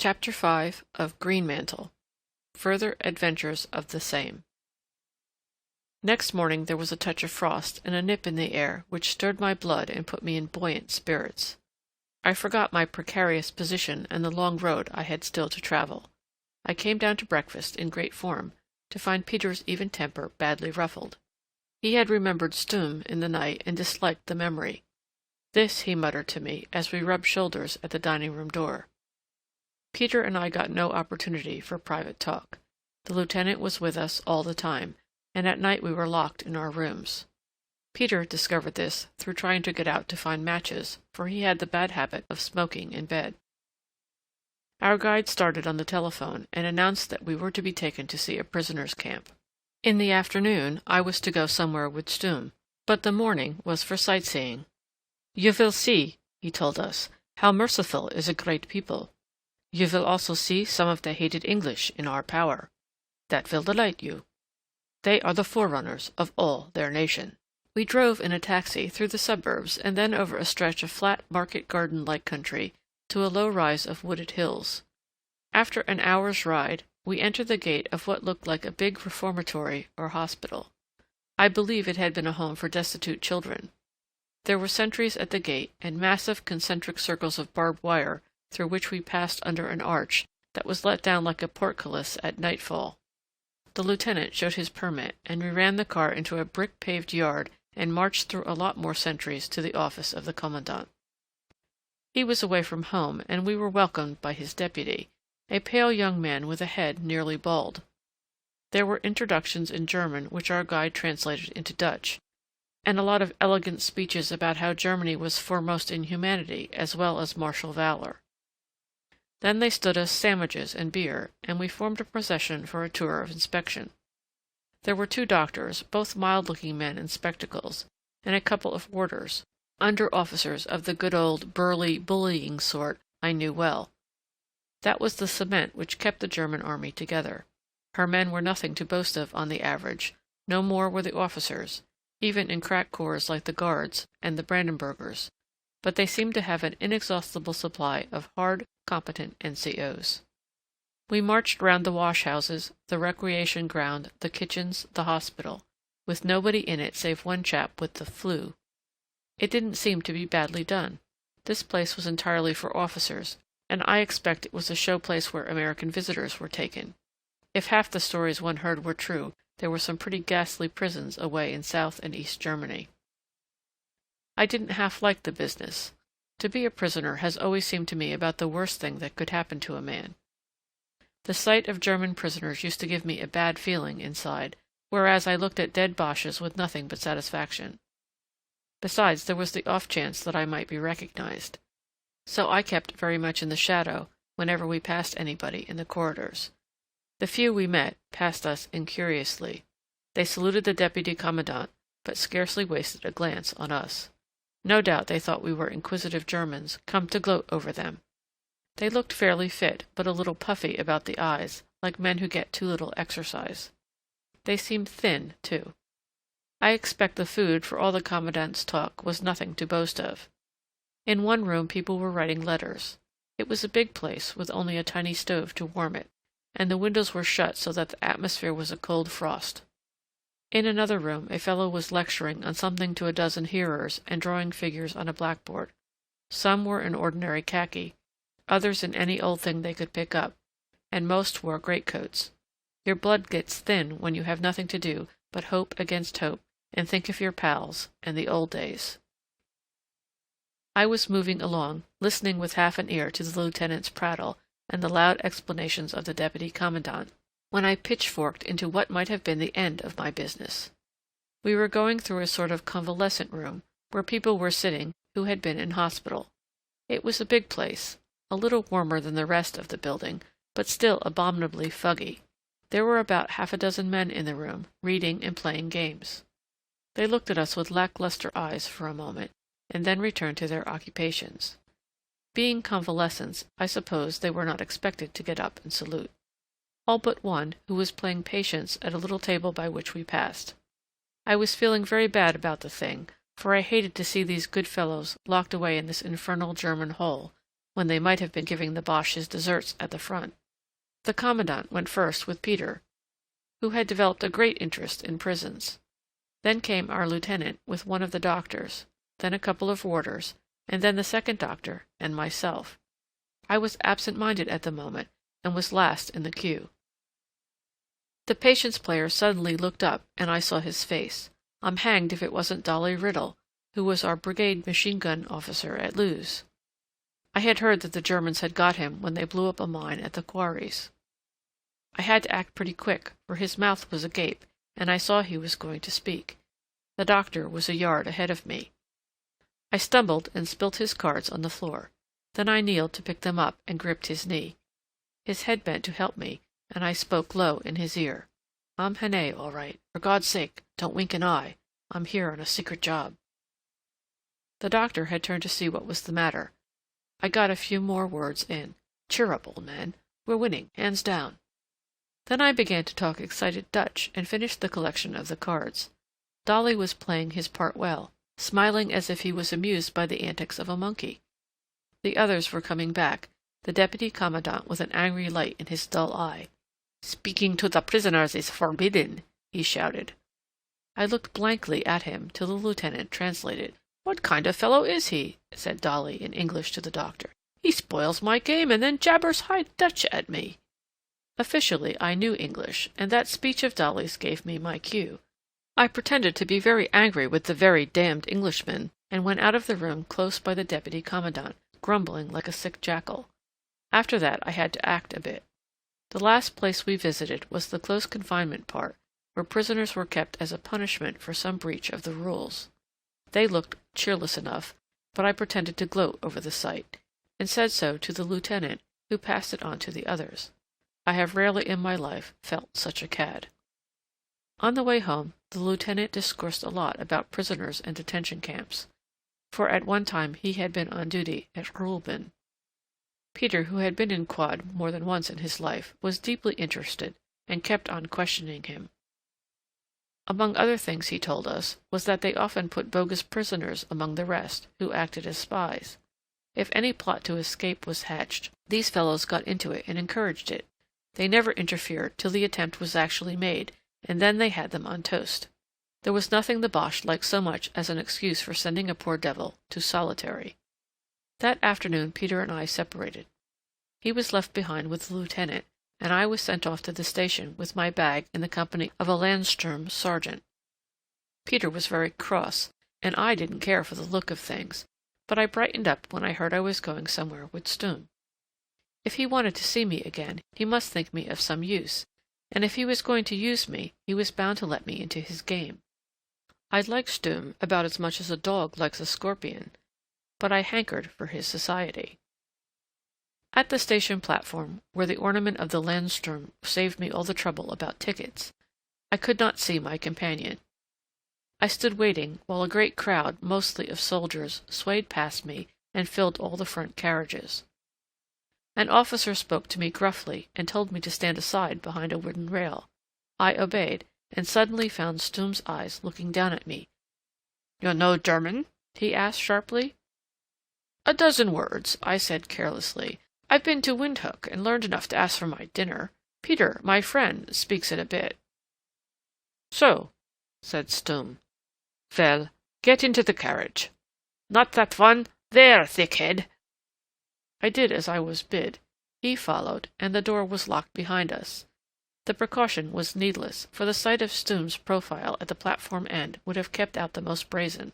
Chapter 5 of Greenmantle. Further Adventures of the Same. Next morning there was a touch of frost and a nip in the air which stirred my blood and put me in buoyant spirits. I forgot my precarious position and the long road I had still to travel. I came down to breakfast in great form, to find Peter's even temper badly ruffled. He had remembered Stum in the night and disliked the memory. This he muttered to me as we rubbed shoulders at the dining-room door. Peter and I got no opportunity for private talk. The lieutenant was with us all the time, and at night we were locked in our rooms. Peter discovered this through trying to get out to find matches, for he had the bad habit of smoking in bed. Our guide started on the telephone and announced that we were to be taken to see a prisoners' camp. In the afternoon I was to go somewhere with Stum, but the morning was for sightseeing. "You will see," he told us, "how merciful is a great people. You will also see some of the hated English in our power. That will delight you. They are the forerunners of all their nation." We drove in a taxi through the suburbs and then over a stretch of flat market garden-like country to a low rise of wooded hills. After an hour's ride, we entered the gate of what looked like a big reformatory or hospital. I believe it had been a home for destitute children. There were sentries at the gate and massive concentric circles of barbed wire through which we passed under an arch that was let down like a portcullis at nightfall. The lieutenant showed his permit, and we ran the car into a brick-paved yard and marched through a lot more sentries to the office of the commandant. He was away from home, and we were welcomed by his deputy, a pale young man with a head nearly bald. There were introductions in German which our guide translated into Dutch, and a lot of elegant speeches about how Germany was foremost in humanity as well as martial valor. Then they stood us sandwiches and beer, and we formed a procession for a tour of inspection. There were 2 doctors, both mild-looking men in spectacles, and a couple of warders, under-officers of the good old burly, bullying sort I knew well. That was the cement which kept the German army together. Her men were nothing to boast of on the average, no more were the officers, even in crack corps like the Guards and the Brandenburgers, but they seemed to have an inexhaustible supply of hard, competent NCOs. We marched round the wash-houses, the recreation ground, the kitchens, the hospital, with nobody in it save one chap with the flu. It didn't seem to be badly done. This place was entirely for officers, and I expect it was a show place where American visitors were taken. If half the stories one heard were true, there were some pretty ghastly prisons away in South and East Germany. I didn't half like the business. To be a prisoner has always seemed to me about the worst thing that could happen to a man. The sight of German prisoners used to give me a bad feeling inside, whereas I looked at dead Boches with nothing but satisfaction. Besides, there was the off chance that I might be recognized. So I kept very much in the shadow whenever we passed anybody in the corridors. The few we met passed us incuriously. They saluted the deputy commandant, but scarcely wasted a glance on us. No doubt they thought we were inquisitive Germans come to gloat over them. They looked fairly fit, but a little puffy about the eyes, like men who get too little exercise. They seemed thin, too. I expect the food, for all the commandant's talk, was nothing to boast of. In one room people were writing letters. It was a big place, with only a tiny stove to warm it, and the windows were shut so that the atmosphere was a cold frost. In another room a fellow was lecturing on something to a dozen hearers and drawing figures on a blackboard. Some were in ordinary khaki, others in any old thing they could pick up, and most wore greatcoats. Your blood gets thin when you have nothing to do but hope against hope and think of your pals and the old days. I was moving along, listening with half an ear to the lieutenant's prattle and the loud explanations of the deputy commandant, when I pitchforked into what might have been the end of my business. We were going through a sort of convalescent room, where people were sitting who had been in hospital. It was a big place, a little warmer than the rest of the building, but still abominably fuggy. There were about half a dozen men in the room, reading and playing games. They looked at us with lackluster eyes for a moment, and then returned to their occupations. Being convalescents, I suppose they were not expected to get up and salute. All but one, who was playing patience at a little table by which we passed. I was feeling very bad about the thing, for I hated to see these good fellows locked away in this infernal German hole, when they might have been giving the Boche his desserts at the front. The commandant went first with Peter, who had developed a great interest in prisons. Then came our lieutenant with one of the doctors, then a couple of warders, and then the second doctor and myself. I was absent-minded at the moment, and was last in the queue. The patience player suddenly looked up, and I saw his face. I'm hanged if it wasn't Dolly Riddle, who was our brigade machine-gun officer at Lewes. I had heard that the Germans had got him when they blew up a mine at the quarries. I had to act pretty quick, for his mouth was agape, and I saw he was going to speak. The doctor was a yard ahead of me. I stumbled and spilt his cards on the floor. Then I kneeled to pick them up and gripped his knee. His head bent to help me, and I spoke low in his ear. I'm Hannay, all right. For God's sake, don't wink an eye. I'm here on a secret job. The doctor had turned to see what was the matter. I got a few more words in. Cheer up, old man. We're winning, hands down. Then I began to talk excited Dutch and finished the collection of the cards. Dolly was playing his part well, smiling as if he was amused by the antics of a monkey. The others were coming back, the deputy commandant with an angry light in his dull eye. Speaking to the prisoners is forbidden, he shouted. I looked blankly at him till the lieutenant translated. What kind of fellow is he? Said Dolly in English to the doctor. He spoils my game and then jabbers high Dutch at me. Officially I knew English, and that speech of Dolly's gave me my cue. I pretended to be very angry with the very damned Englishman, and went out of the room close by the deputy commandant, grumbling like a sick jackal. After that I had to act a bit. The last place we visited was the close confinement part, where prisoners were kept as a punishment for some breach of the rules. They looked cheerless enough, but I pretended to gloat over the sight, and said so to the lieutenant, who passed it on to the others. I have rarely in my life felt such a cad. On the way home, the lieutenant discoursed a lot about prisoners and detention camps, for at one time he had been on duty at Erzurum. Peter, who had been in quad more than once in his life, was deeply interested, and kept on questioning him. Among other things he told us was that they often put bogus prisoners among the rest, who acted as spies. If any plot to escape was hatched, these fellows got into it and encouraged it. They never interfered till the attempt was actually made, and then they had them on toast. There was nothing the Boche liked so much as an excuse for sending a poor devil to solitary. That afternoon Peter and I separated. He was left behind with the lieutenant, and I was sent off to the station with my bag in the company of a Landsturm sergeant. Peter was very cross, and I didn't care for the look of things, but I brightened up when I heard I was going somewhere with Stumm. If he wanted to see me again, he must think me of some use, and if he was going to use me, he was bound to let me into his game. I liked Stumm about as much as a dog likes a scorpion, but I hankered for his society. At the station platform, where the ornament of the Landsturm saved me all the trouble about tickets, I could not see my companion. I stood waiting while a great crowd, mostly of soldiers, swayed past me and filled all the front carriages. An officer spoke to me gruffly and told me to stand aside behind a wooden rail. I obeyed, and suddenly found Stumm's eyes looking down at me. "You know German?" he asked sharply. "A dozen words," I said carelessly. "I've been to Windhoek and learned enough to ask for my dinner. Peter, my friend, speaks it a bit." "So," said Stumm. "Well, get into the carriage. Not that one. There, thickhead." I did as I was bid. He followed, and the door was locked behind us. The precaution was needless, for the sight of Stumm's profile at the platform end would have kept out the most brazen.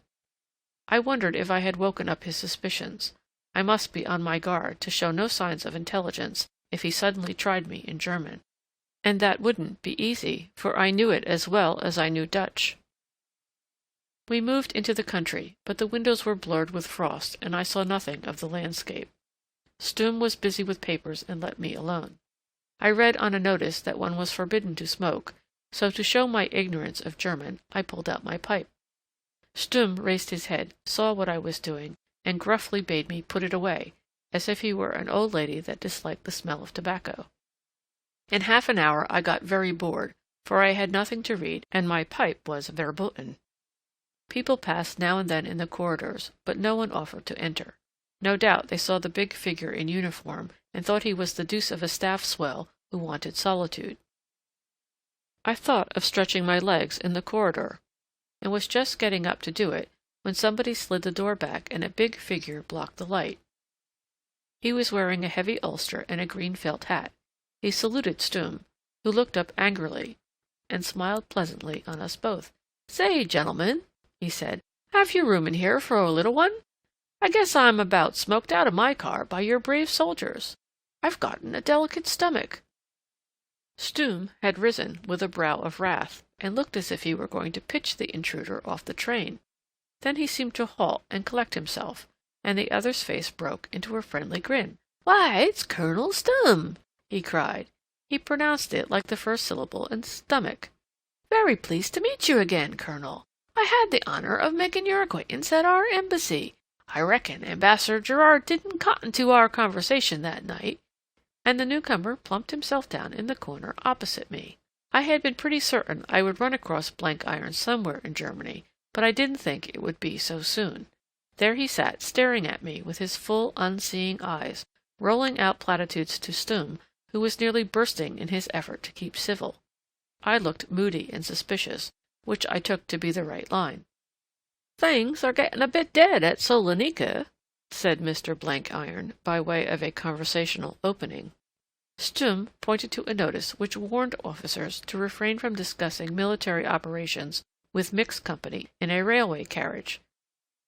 I wondered if I had woken up his suspicions. I must be on my guard to show no signs of intelligence if he suddenly tried me in German. And that wouldn't be easy, for I knew it as well as I knew Dutch. We moved into the country, but the windows were blurred with frost, and I saw nothing of the landscape. Stumm was busy with papers and let me alone. I read on a notice that one was forbidden to smoke, so to show my ignorance of German, I pulled out my pipe. Stumm raised his head, saw what I was doing, and gruffly bade me put it away, as if he were an old lady that disliked the smell of tobacco. In half an hour I got very bored, for I had nothing to read, and my pipe was verboten. People passed now and then in the corridors, but no one offered to enter. No doubt they saw the big figure in uniform and thought he was the deuce of a staff swell who wanted solitude. I thought of stretching my legs in the corridor, and was just getting up to do it when somebody slid the door back and a big figure blocked the light. He was wearing a heavy ulster and a green felt hat. He saluted Stum, who looked up angrily, and smiled pleasantly on us both. "Say, gentlemen," he said, "have you room in here for a little one? I guess I'm about smoked out of my car by your brave soldiers. I've gotten a delicate stomach." Stum had risen with a brow of wrath, and looked as if he were going to pitch the intruder off the train. Then he seemed to halt and collect himself, and the other's face broke into a friendly grin. "Why, it's Colonel Stum!" he cried. He pronounced it like the first syllable in stomach. "Very pleased to meet you again, Colonel. I had the honor of making your acquaintance at our embassy. I reckon Ambassador Gerard didn't cotton to our conversation that night." And the newcomer plumped himself down in the corner opposite me. I had been pretty certain I would run across blank iron somewhere in Germany, but I didn't think it would be so soon. There he sat staring at me with his full, unseeing eyes, rolling out platitudes to Stum, who was nearly bursting in his effort to keep civil. I looked moody and suspicious, which I took to be the right line. "Things are getting a bit dead at Salonika," said Mr. Blank Iron, by way of a conversational opening. Stum pointed to a notice which warned officers to refrain from discussing military operations with mixed company in a railway carriage.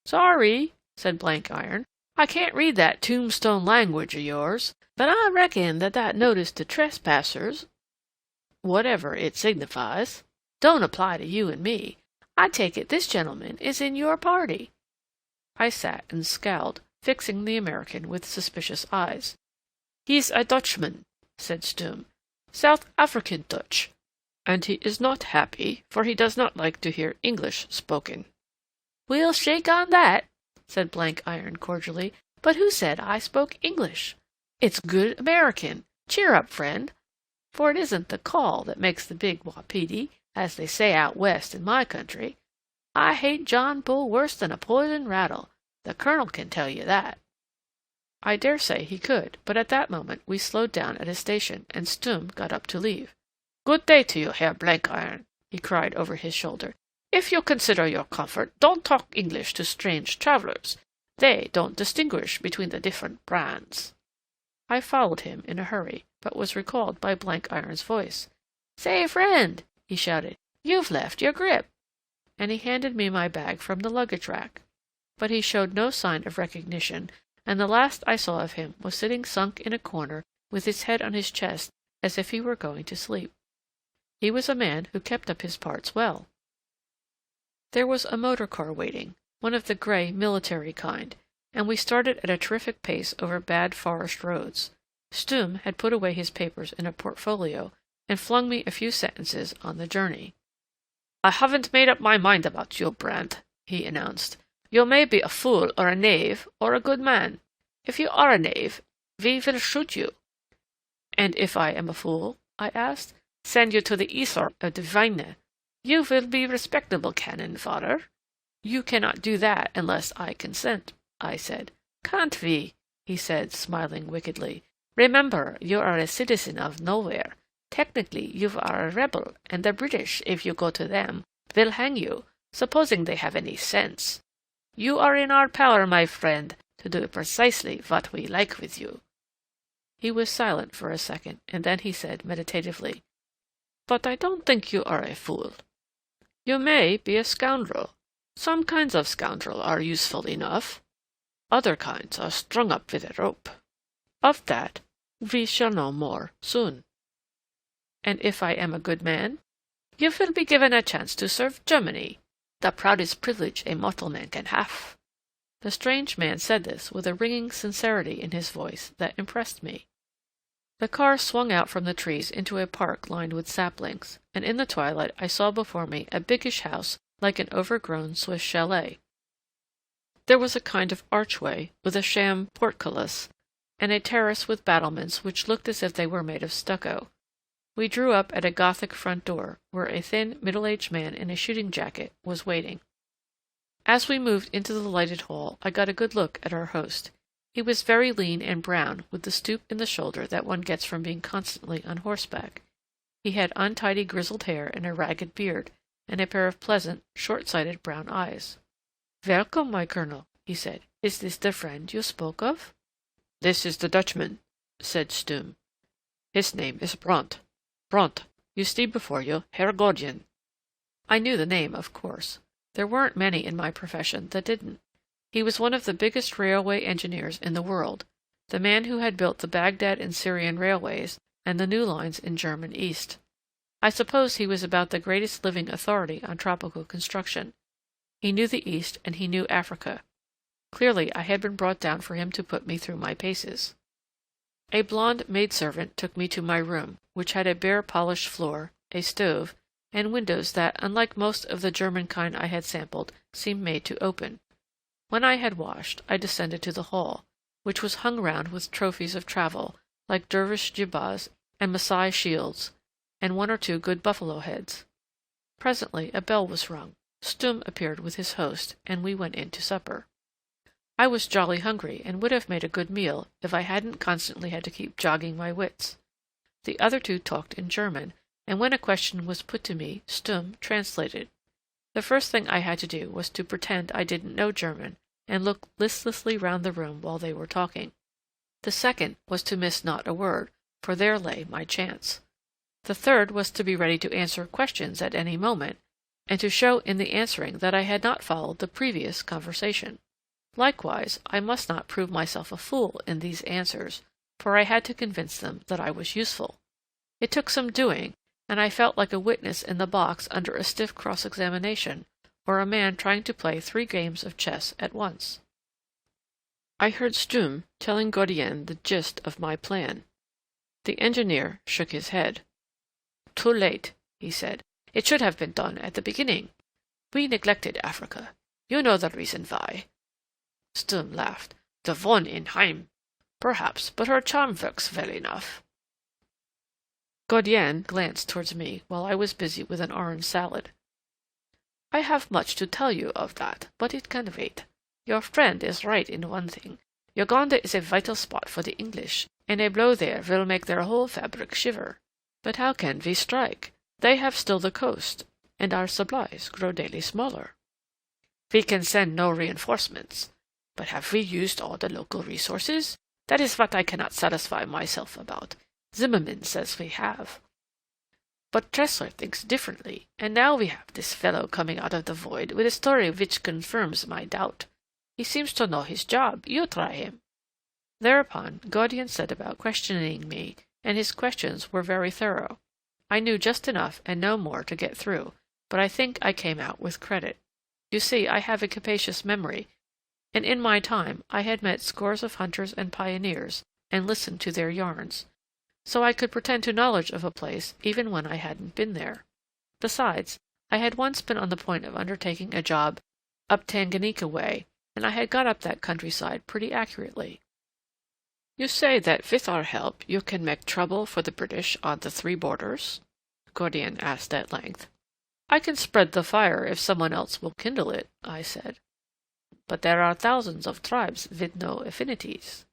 "Sorry," said Blank Iron, "I can't read that tombstone language of yours, but I reckon that notice to trespassers, whatever it signifies, don't apply to you and me. I take it this gentleman is in your party." I sat and scowled, fixing the American with suspicious eyes. "He's a Dutchman," said Stum, "South African Dutch, and he is not happy, for he does not like to hear English spoken." "We'll shake on that," said Blank Iron cordially, "but who said I spoke English? It's good American. Cheer up, friend, for it isn't the call that makes the big wapiti, as they say out west in my country. I hate John Bull worse than a poisoned rattle. The colonel can tell you that." I dare say he could, but at that moment we slowed down at a station, and Stum got up to leave. "Good day to you, Herr Blank Iron," he cried over his shoulder. "If you consider your comfort, don't talk English to strange travellers. They don't distinguish between the different brands." I followed him in a hurry, but was recalled by Blank Iron's voice. "Say, friend," he shouted, "you've left your grip," and he handed me my bag from the luggage rack. But he showed no sign of recognition, and the last I saw of him was sitting sunk in a corner with his head on his chest as if he were going to sleep. He was a man who kept up his parts well. There was a motor car waiting, one of the grey military kind, and we started at a terrific pace over bad forest roads. Stum had put away his papers in a portfolio and flung me a few sentences on the journey. "I haven't made up my mind about you, Brandt," he announced. "You may be a fool or a knave or a good man. If you are a knave, we will shoot you." "And if I am a fool?" I asked. "Send you to the Isar of the Weine. You will be respectable cannon fodder." "You cannot do that unless I consent," I said. "Can't we?" he said, smiling wickedly. "Remember, you are a citizen of nowhere. Technically, you are a rebel, and the British, if you go to them, will hang you, supposing they have any sense. You are in our power, my friend, to do precisely what we like with you." He was silent for a second, and then he said meditatively, "But I don't think you are a fool. You may be a scoundrel. Some kinds of scoundrel are useful enough. Other kinds are strung up with a rope. Of that we shall know more soon." "And if I am a good man?" "You will be given a chance to serve Germany, the proudest privilege a mortal man can have." The strange man said this with a ringing sincerity in his voice that impressed me. The car swung out from the trees into a park lined with saplings, and in the twilight I saw before me a biggish house like an overgrown Swiss chalet. There was a kind of archway with a sham portcullis, and a terrace with battlements which looked as if they were made of stucco. We drew up at a Gothic front door, where a thin, middle-aged man in a shooting jacket was waiting. As we moved into the lighted hall, I got a good look at our host. He was very lean and brown, with the stoop in the shoulder that one gets from being constantly on horseback. He had untidy grizzled hair and a ragged beard, and a pair of pleasant, short-sighted brown eyes. "Welcome, my colonel," he said. "Is this the friend you spoke of?" "This is the Dutchman," said Stum. "His name is Bront. Bront, you see before you Herr Gordian." I knew the name, of course. There weren't many in my profession that didn't. He was one of the biggest railway engineers in the world, the man who had built the Baghdad and Syrian railways and the new lines in German East. I suppose he was about the greatest living authority on tropical construction. He knew the East and he knew Africa. Clearly I had been brought down for him to put me through my paces. A blonde maidservant took me to my room, which had a bare polished floor, a stove, and windows that, unlike most of the German kind I had sampled, seemed made to open. When I had washed, I descended to the hall, which was hung round with trophies of travel, like dervish jibbahs and Masai shields, and one or two good buffalo heads. Presently a bell was rung. Stum appeared with his host, and we went in to supper. I was jolly hungry, and would have made a good meal if I hadn't constantly had to keep jogging my wits. The other two talked in German, and when a question was put to me, Stum translated. The first thing I had to do was to pretend I didn't know German, and look listlessly round the room while they were talking. The second was to miss not a word, for there lay my chance. The third was to be ready to answer questions at any moment, and to show in the answering that I had not followed the previous conversation. Likewise, I must not prove myself a fool in these answers, for I had to convince them that I was useful. It took some doing, and I felt like a witness in the box under a stiff cross-examination, or a man trying to play 3 games of chess at once. I heard Stum telling Gordian the gist of my plan. The engineer shook his head. "Too late," he said. "It should have been done at the beginning. We neglected Africa. You know the reason why." Stum laughed. "The one in Heim. Perhaps, but her charm works well enough." Gordian glanced towards me while I was busy with an orange salad. "I have much to tell you of that, but it can wait. Your friend is right in one thing. Uganda is a vital spot for the English, and a blow there will make their whole fabric shiver. But how can we strike? They have still the coast, and our supplies grow daily smaller. We can send no reinforcements. But have we used all the local resources? That is what I cannot satisfy myself about. Zimmermann says we have. But Tressler thinks differently, and now we have this fellow coming out of the void with a story which confirms my doubt. He seems to know his job. You try him." Thereupon Gordian set about questioning me, and his questions were very thorough. I knew just enough and no more to get through, but I think I came out with credit. You see, I have a capacious memory, and in my time I had met scores of hunters and pioneers, and listened to their yarns. So I could pretend to knowledge of a place even when I hadn't been there. Besides, I had once been on the point of undertaking a job up Tanganyika way, and I had got up that countryside pretty accurately. "You say that with our help you can make trouble for the British on the 3 borders?" Gordian asked at length. "I can spread the fire if someone else will kindle it," I said. "But there are thousands of tribes with no affinities."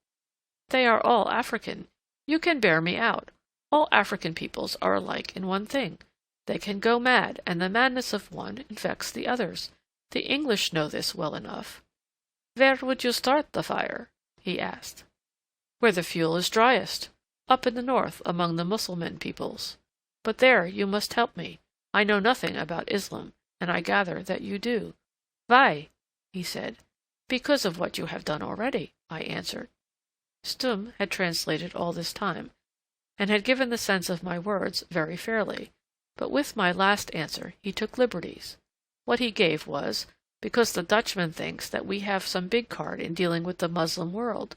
"They are all African. You can bear me out. All African peoples are alike in one thing. They can go mad, and the madness of one infects the others. The English know this well enough." "Where would you start the fire?" he asked. "Where the fuel is driest, up in the north among the Mussulman peoples. But there you must help me. I know nothing about Islam, and I gather that you do." "Why?" he said. "Because of what you have done already," I answered. Stum had translated all this time, and had given the sense of my words very fairly, but with my last answer he took liberties. What he gave was, because the Dutchman thinks that we have some big card in dealing with the Muslim world.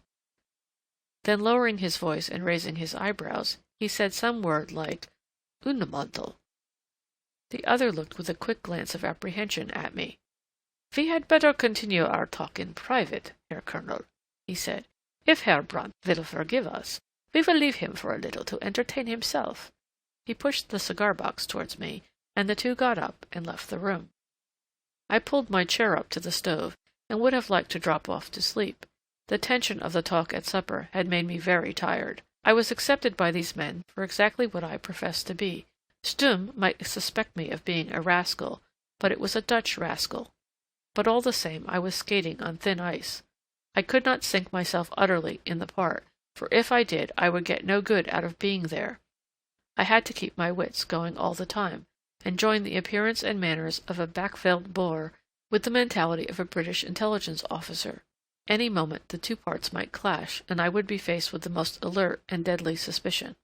Then lowering his voice and raising his eyebrows, he said some word like Greenmantle. The other looked with a quick glance of apprehension at me. "We had better continue our talk in private, Herr Colonel," he said. "If Herr Bront will forgive us, we will leave him for a little to entertain himself." He pushed the cigar-box towards me, and the two got up and left the room. I pulled my chair up to the stove, and would have liked to drop off to sleep. The tension of the talk at supper had made me very tired. I was accepted by these men for exactly what I professed to be. Stum might suspect me of being a rascal, but it was a Dutch rascal. But all the same I was skating on thin ice. I could not sink myself utterly in the part, for if I did I would get no good out of being there. I had to keep my wits going all the time, and join the appearance and manners of a Backveld Boer with the mentality of a British intelligence officer. Any moment the two parts might clash, and I would be faced with the most alert and deadly suspicion.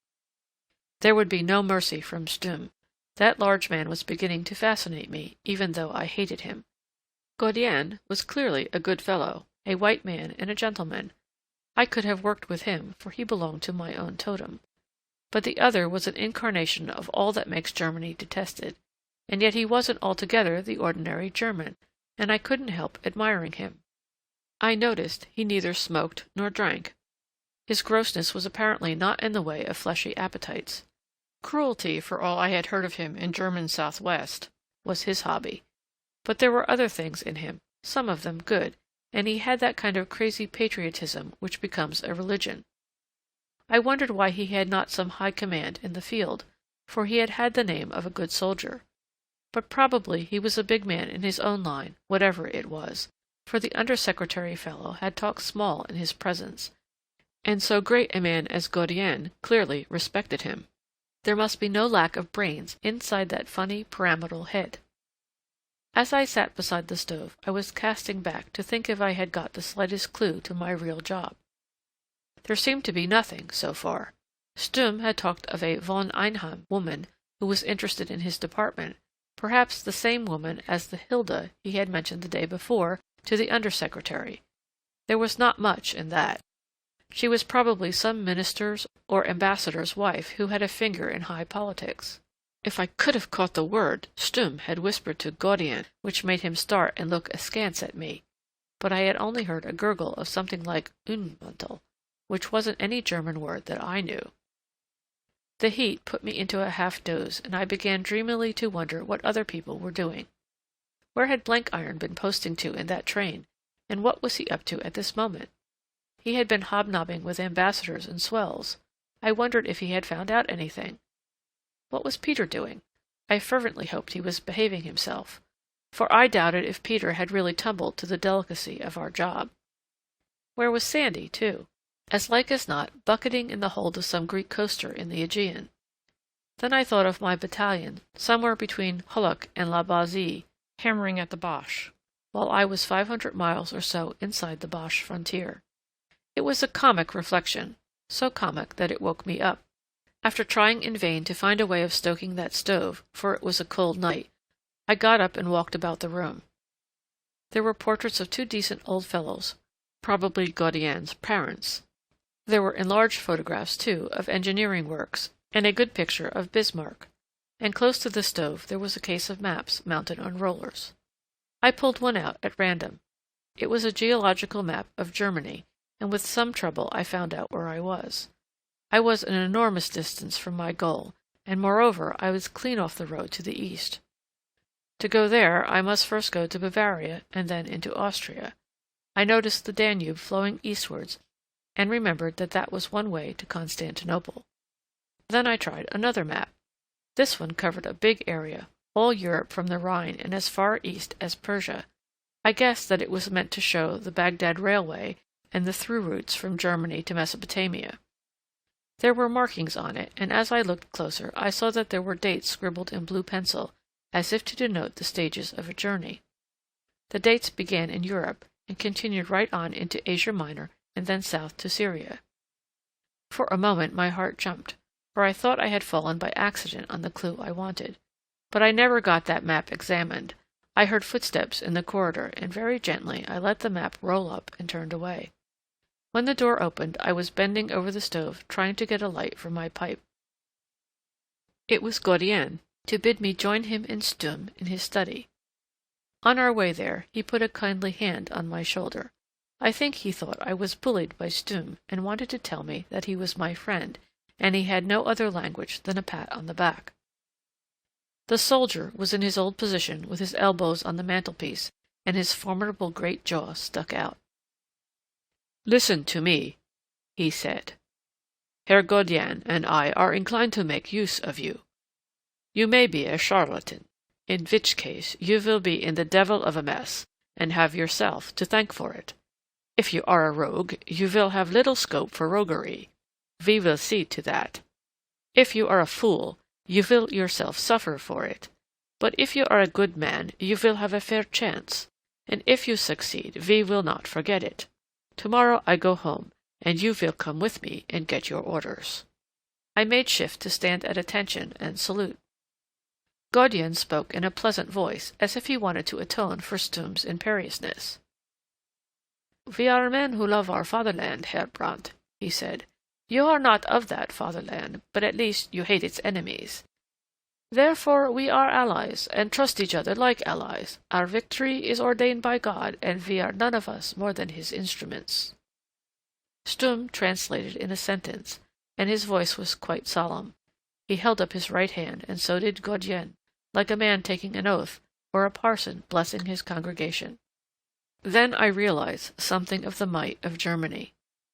There would be no mercy from Stum. That large man was beginning to fascinate me, even though I hated him. Gaudienne was clearly a good fellow, a white man and a gentleman. I could have worked with him, for he belonged to my own totem. But the other was an incarnation of all that makes Germany detested, and yet he wasn't altogether the ordinary German, and I couldn't help admiring him. I noticed he neither smoked nor drank. His grossness was apparently not in the way of fleshy appetites. Cruelty, for all I had heard of him in German Southwest, was his hobby. But there were other things in him, some of them good, and he had that kind of crazy patriotism which becomes a religion. I wondered why he had not some high command in the field, for he had had the name of a good soldier. But probably he was a big man in his own line, whatever it was, for the under-secretary fellow had talked small in his presence, and so great a man as Gaudienne clearly respected him. There must be no lack of brains inside that funny pyramidal head. As I sat beside the stove, I was casting back to think if I had got the slightest clue to my real job. There seemed to be nothing, so far. Stum had talked of a von Einheim woman who was interested in his department, perhaps the same woman as the Hilda he had mentioned the day before to the under-secretary. There was not much in that. She was probably some minister's or ambassador's wife who had a finger in high politics. If I could have caught the word Stum had whispered to Gaudienne, which made him start and look askance at me, but I had only heard a gurgle of something like Greenmantle, which wasn't any German word that I knew. The heat put me into a half-doze, and I began dreamily to wonder what other people were doing. Where had Blenkiron been posting to in that train, and what was he up to at this moment? He had been hobnobbing with ambassadors and swells. I wondered if he had found out anything. What was Peter doing? I fervently hoped he was behaving himself, for I doubted if Peter had really tumbled to the delicacy of our job. Where was Sandy, too? As like as not, bucketing in the hold of some Greek coaster in the Aegean. Then I thought of my battalion, somewhere between Hulluch and La Bazie, hammering at the Boche, while I was 500 miles or so inside the Boche frontier. It was a comic reflection, so comic that it woke me up. After trying in vain to find a way of stoking that stove, for it was a cold night, I got up and walked about the room. There were portraits of two decent old fellows, probably Gaudienne's parents. There were enlarged photographs, too, of engineering works, and a good picture of Bismarck. And close to the stove there was a case of maps mounted on rollers. I pulled one out at random. It was a geological map of Germany, and with some trouble I found out where I was. I was an enormous distance from my goal, and moreover I was clean off the road to the east. To go there I must first go to Bavaria and then into Austria. I noticed the Danube flowing eastwards, and remembered that that was one way to Constantinople. Then I tried another map. This one covered a big area, all Europe from the Rhine and as far east as Persia. I guessed that it was meant to show the Baghdad Railway and the through routes from Germany to Mesopotamia. There were markings on it, and as I looked closer I saw that there were dates scribbled in blue pencil, as if to denote the stages of a journey. The dates began in Europe, and continued right on into Asia Minor and then south to Syria. For a moment my heart jumped, for I thought I had fallen by accident on the clue I wanted. But I never got that map examined. I heard footsteps in the corridor, and very gently I let the map roll up and turned away. When the door opened, I was bending over the stove, trying to get a light for my pipe. It was Gaudienne, to bid me join him and Stum in his study. On our way there, he put a kindly hand on my shoulder. I think he thought I was bullied by Stum, and wanted to tell me that he was my friend, and he had no other language than a pat on the back. The soldier was in his old position with his elbows on the mantelpiece, and his formidable great jaw stuck out. "Listen to me," he said. "Herr Godian and I are inclined to make use of you. You may be a charlatan, in which case you will be in the devil of a mess, and have yourself to thank for it. If you are a rogue, you will have little scope for roguery. We will see to that. If you are a fool, you will yourself suffer for it. But if you are a good man, you will have a fair chance, and if you succeed, we will not forget it. Tomorrow I go home, and you will come with me and get your orders." I made shift to stand at attention and salute. Godian spoke in a pleasant voice, as if he wanted to atone for Stumm's imperiousness. "We are men who love our fatherland, Herr Brandt," he said. "You are not of that fatherland, but at least you hate its enemies. Therefore we are allies, and trust each other like allies. Our victory is ordained by God, and we are none of us more than his instruments." Stumm translated in a sentence, and his voice was quite solemn. He held up his right hand, and so did Godian, like a man taking an oath, or a parson blessing his congregation. Then I realized something of the might of Germany.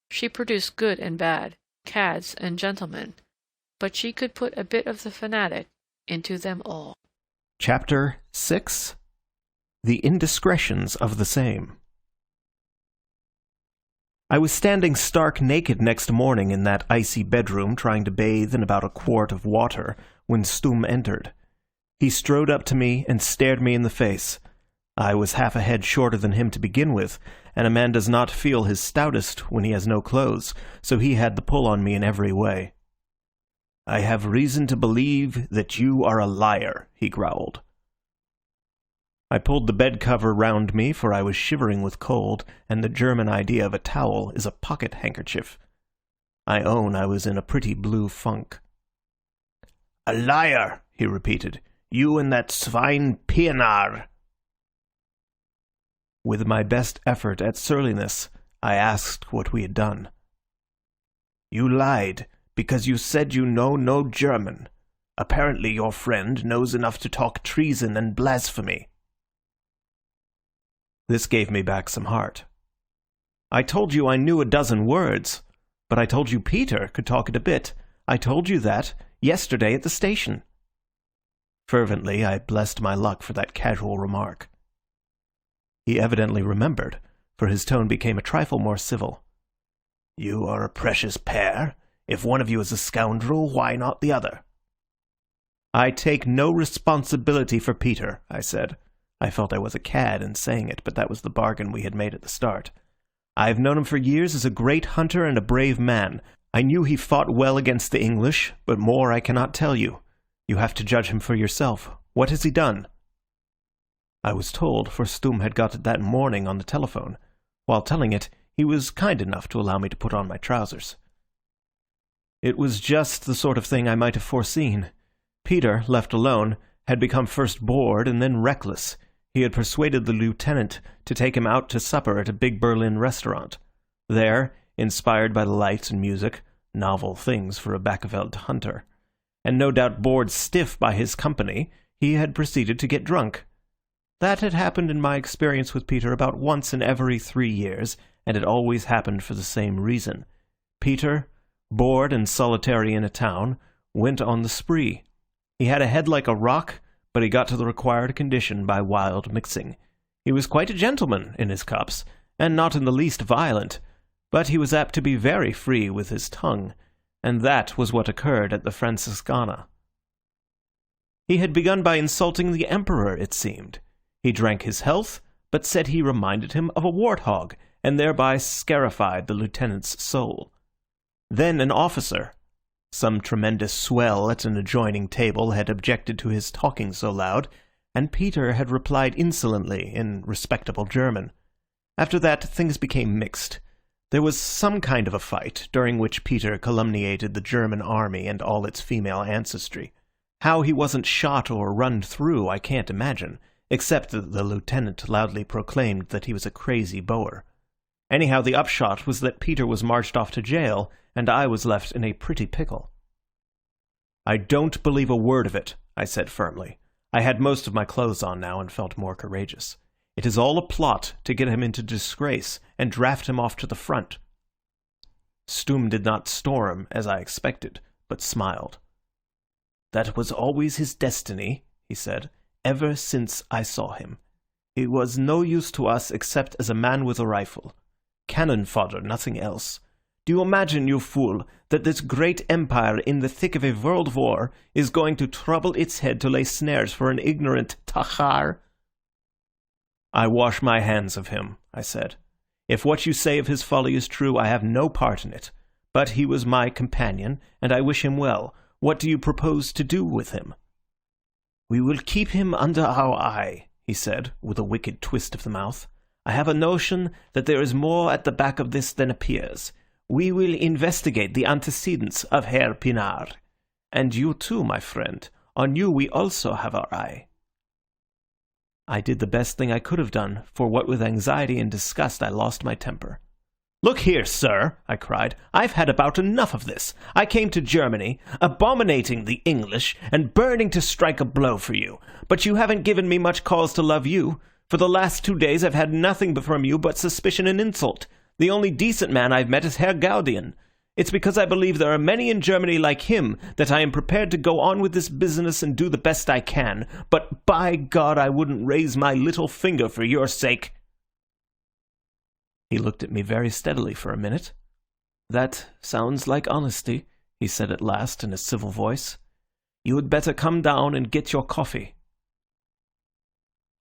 She produced good and bad, cads and gentlemen, but she could put a bit of the fanatic into them all. Chapter 6. The Indiscretions of the Same. I was standing stark naked next morning in that icy bedroom trying to bathe in about a quart of water when Stumm entered. He strode up to me and stared me in the face. I was half a head shorter than him to begin with, and a man does not feel his stoutest when he has no clothes, so he had the pull on me in every way. "I have reason to believe that you are a liar," he growled. I pulled the bed cover round me, for I was shivering with cold, and the German idea of a towel is a pocket handkerchief. I own I was in a pretty blue funk. "A liar," he repeated. "You and that swine Pienaar." With my best effort at surliness, I asked what we had done. "You lied, because you said you know no German. Apparently your friend knows enough to talk treason and blasphemy." This gave me back some heart. "I told you I knew a dozen words, but I told you Peter could talk it a bit. I told you that yesterday at the station." Fervently, I blessed my luck for that casual remark. He evidently remembered, for his tone became a trifle more civil. "You are a precious pair. If one of you is a scoundrel, why not the other?" "I take no responsibility for Peter," I said. I felt I was a cad in saying it, but that was the bargain we had made at the start. "I have known him for years as a great hunter and a brave man. I knew he fought well against the English, but more I cannot tell you. You have to judge him for yourself. What has he done?" I was told, for Stumm had got it that morning on the telephone. While telling it, he was kind enough to allow me to put on my trousers. It was just the sort of thing I might have foreseen. Peter, left alone, had become first bored and then reckless. He had persuaded the lieutenant to take him out to supper at a big Berlin restaurant. There, inspired by the lights and music, novel things for a Baccheveld hunter, and no doubt bored stiff by his company, he had proceeded to get drunk. That had happened in my experience with Peter about once in every 3 years, and it always happened for the same reason. Peter, bored and solitary in a town, went on the spree. He had a head like a rock, but he got to the required condition by wild mixing. He was quite a gentleman in his cups, and not in the least violent, but he was apt to be very free with his tongue, and that was what occurred at the Franciscana. He had begun by insulting the Emperor, it seemed. He drank his health, but said he reminded him of a warthog, and thereby scarified the lieutenant's soul. Then an officer, some tremendous swell at an adjoining table, had objected to his talking so loud, and Peter had replied insolently in respectable German. After that, things became mixed. There was some kind of a fight, during which Peter calumniated the German army and all its female ancestry. How he wasn't shot or run through I can't imagine, except that the lieutenant loudly proclaimed that he was a crazy Boer. Anyhow, the upshot was that Peter was marched off to jail, and I was left in a pretty pickle. "I don't believe a word of it," I said firmly. I had most of my clothes on now and felt more courageous. It is all a plot to get him into disgrace and draft him off to the front." Sturm did not storm, as I expected, but smiled. "That was always his destiny," he said, "ever since I saw him. He was no use to us except as a man with a rifle. Cannon fodder, nothing else. Do you imagine, you fool, that this great empire in the thick of a world war is going to trouble its head to lay snares for an ignorant Tahar?" "I wash my hands of him," I said. "If what you say of his folly is true, I have no part in it. But he was my companion, and I wish him well. What do you propose to do with him?" "We will keep him under our eye," he said, with a wicked twist of the mouth. "I have a notion that there is more at the back of this than appears. We will investigate the antecedents of Herr Pinard. And you too, my friend. On you we also have our eye." I did the best thing I could have done, for what with anxiety and disgust I lost my temper. "Look here, sir," I cried, "I've had about enough of this. I came to Germany, abominating the English, and burning to strike a blow for you. But you haven't given me much cause to love you. For the last 2 days I've had nothing from you but suspicion and insult. The only decent man I've met is Herr Gaudian. It's because I believe there are many in Germany like him that I am prepared to go on with this business and do the best I can. But by God, I wouldn't raise my little finger for your sake." He looked at me very steadily for a minute. "That sounds like honesty," he said at last in a civil voice. "You had better come down and get your coffee."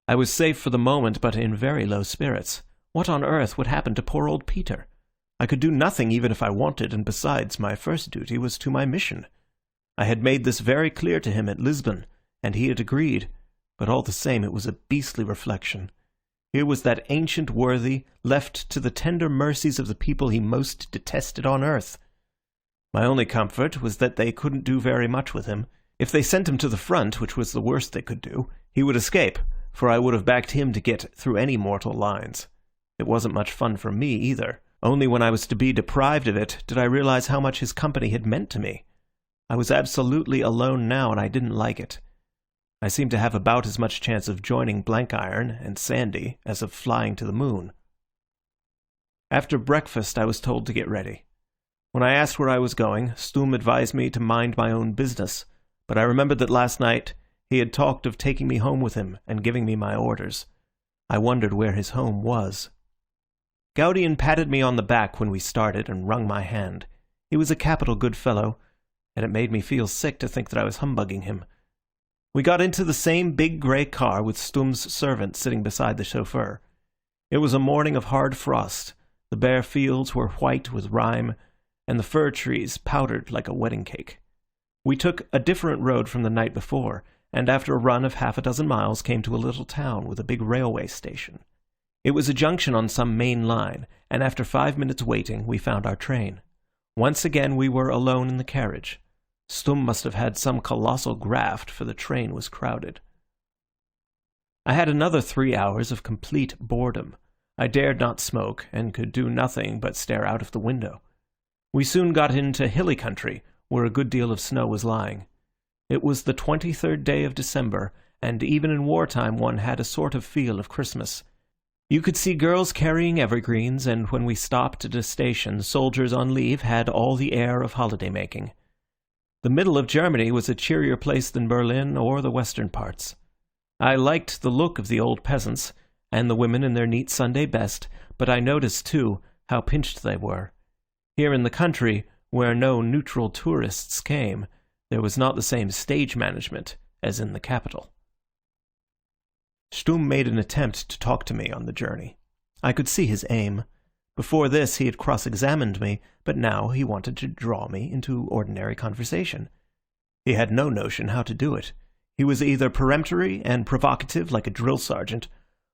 I was safe for the moment, but in very low spirits. What on earth would happen to poor old Peter? I could do nothing even if I wanted, and besides, my first duty was to my mission. I had made this very clear to him at Lisbon, and he had agreed, but all the same it was a beastly reflection. Here was that ancient worthy left to the tender mercies of the people he most detested on earth. My only comfort was that they couldn't do very much with him. If they sent him to the front, which was the worst they could do, he would escape, for I would have backed him to get through any mortal lines. It wasn't much fun for me either. Only when I was to be deprived of it did I realize how much his company had meant to me. I was absolutely alone now, and I didn't like it. I seemed to have about as much chance of joining Blankiron and Sandy as of flying to the moon. After breakfast I was told to get ready. When I asked where I was going, Sturm advised me to mind my own business, but I remembered that last night he had talked of taking me home with him and giving me my orders. I wondered where his home was. Gaudian patted me on the back when we started and wrung my hand. He was a capital good fellow, and it made me feel sick to think that I was humbugging him. We got into the same big grey car with Sturm's servant sitting beside the chauffeur. It was a morning of hard frost. The bare fields were white with rime, and the fir trees powdered like a wedding cake. We took a different road from the night before, and after a run of 6 miles came to a little town with a big railway station. It was a junction on some main line, and after 5 minutes waiting we found our train. Once again we were alone in the carriage. Sturm must have had some colossal graft, for the train was crowded. I had another 3 hours of complete boredom. I dared not smoke, and could do nothing but stare out of the window. We soon got into hilly country, where a good deal of snow was lying. It was the 23rd day of December, and even in wartime one had a sort of feel of Christmas. You could see girls carrying evergreens, and when we stopped at a station, soldiers on leave had all the air of holiday-making. The middle of Germany was a cheerier place than Berlin or the western parts. I liked the look of the old peasants, and the women in their neat Sunday best, but I noticed, too, how pinched they were. Here in the country, where no neutral tourists came, there was not the same stage management as in the capital. Sturm made an attempt to talk to me on the journey. I could see his aim. Before this he had cross-examined me, but now he wanted to draw me into ordinary conversation. He had no notion how to do it. He was either peremptory and provocative like a drill sergeant,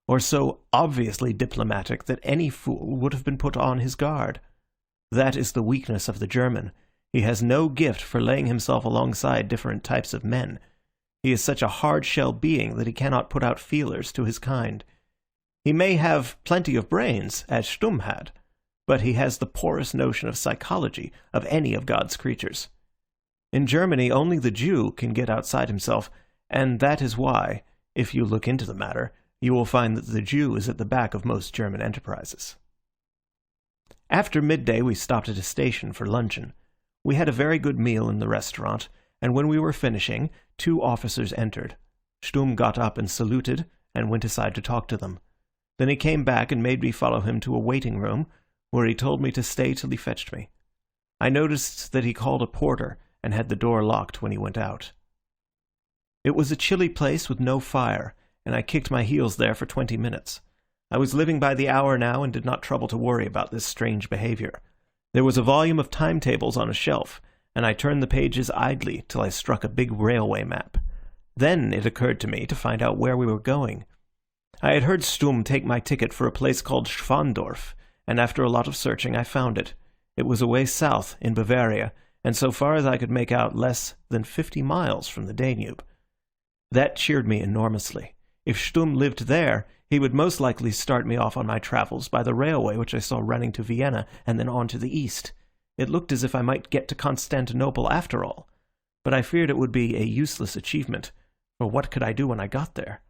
or so obviously diplomatic that any fool would have been put on his guard. That is the weakness of the German. He has no gift for laying himself alongside different types of men. He is such a hard-shell being that he cannot put out feelers to his kind. He may have plenty of brains, as Sturm had, but he has the poorest notion of psychology of any of God's creatures. In Germany, only the Jew can get outside himself, and that is why, if you look into the matter, you will find that the Jew is at the back of most German enterprises. After midday we stopped at a station for luncheon. We had a very good meal in the restaurant, and when we were finishing, 2 officers entered. Stumm got up and saluted, and went aside to talk to them. Then he came back and made me follow him to a waiting room, where he told me to stay till he fetched me. I noticed that he called a porter, and had the door locked when he went out. It was a chilly place with no fire, and I kicked my heels there for 20 minutes. I was living by the hour now, and did not trouble to worry about this strange behaviour. There was a volume of timetables on a shelf, and I turned the pages idly till I struck a big railway map. Then it occurred to me to find out where we were going. I had heard Stumm take my ticket for a place called Schwandorf, and after a lot of searching I found it. It was away south, in Bavaria, and so far as I could make out less than 50 miles from the Danube. That cheered me enormously. If Stumm lived there, he would most likely start me off on my travels by the railway which I saw running to Vienna and then on to the east. It looked as if I might get to Constantinople after all, but I feared it would be a useless achievement, for what could I do when I got there?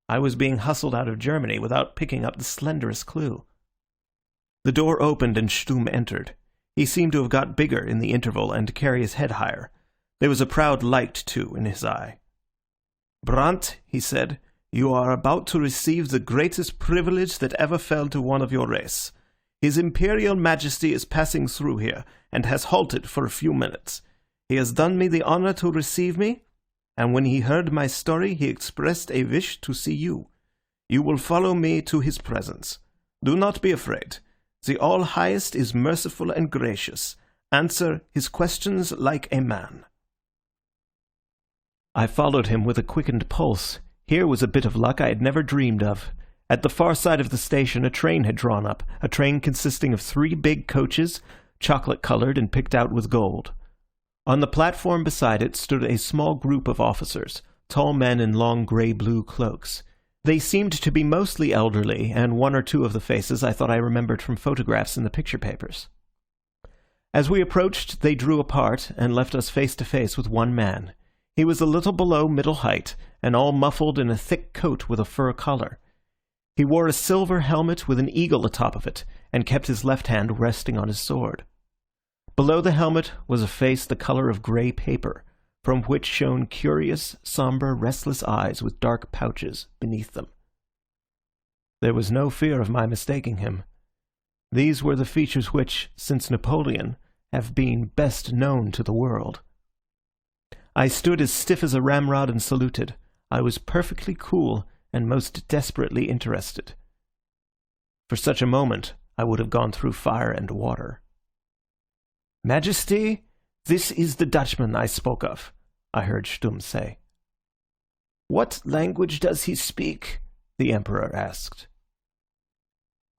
I was being hustled out of Germany without picking up the slenderest clue. The door opened and Stumm entered. He seemed to have got bigger in the interval and to carry his head higher. There was a proud light, too, in his eye. "Brandt," he said, "you are about to receive the greatest privilege that ever fell to one of your race. His Imperial Majesty is passing through here, and has halted for a few minutes. He has done me the honor to receive me, and when he heard my story he expressed a wish to see you. You will follow me to his presence. Do not be afraid. The All-Highest is merciful and gracious. Answer his questions like a man." I followed him with a quickened pulse. Here was a bit of luck I had never dreamed of. At the far side of the station a train had drawn up, a train consisting of 3 big coaches, chocolate-coloured and picked out with gold. On the platform beside it stood a small group of officers, tall men in long grey-blue cloaks. They seemed to be mostly elderly, and 1 or 2 of the faces I thought I remembered from photographs in the picture papers. As we approached, they drew apart and left us face to face with one man. He was a little below middle height, and all muffled in a thick coat with a fur collar. He wore a silver helmet with an eagle atop of it, and kept his left hand resting on his sword. Below the helmet was a face the colour of grey paper, from which shone curious, sombre, restless eyes with dark pouches beneath them. There was no fear of my mistaking him. These were the features which, since Napoleon, have been best known to the world. I stood as stiff as a ramrod and saluted. I was perfectly cool and most desperately interested. For such a moment I would have gone through fire and water. "Majesty, this is the Dutchman I spoke of," I heard Stumm say. "What language does he speak?" the Emperor asked.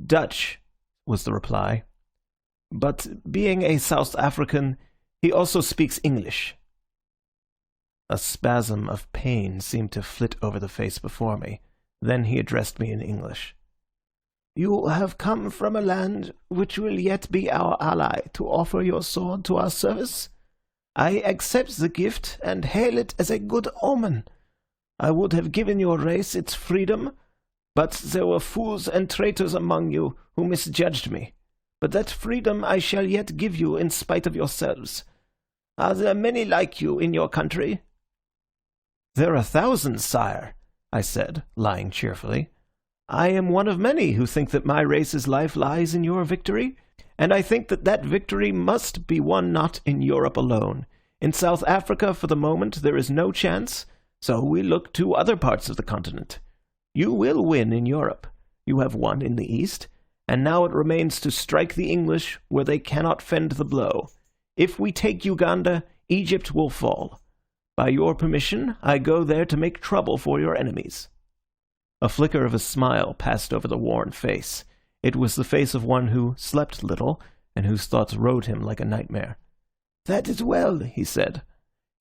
"Dutch," was the reply. "But being a South African, he also speaks English." A spasm of pain seemed to flit over the face before me. Then he addressed me in English. "You have come from a land which will yet be our ally to offer your sword to our service? I accept the gift and hail it as a good omen. I would have given your race its freedom, but there were fools and traitors among you who misjudged me. But that freedom I shall yet give you in spite of yourselves. Are there many like you in your country?" "There are thousands, sire," I said, lying cheerfully. "I am one of many who think that my race's life lies in your victory, and I think that that victory must be won not in Europe alone. In South Africa, for the moment, there is no chance, so we look to other parts of the continent. You will win in Europe. You have won in the East, and now it remains to strike the English where they cannot fend the blow. If we take Uganda, Egypt will fall. By your permission, I go there to make trouble for your enemies." A flicker of a smile passed over the worn face. It was the face of one who slept little, and whose thoughts rode him like a nightmare. "That is well," he said.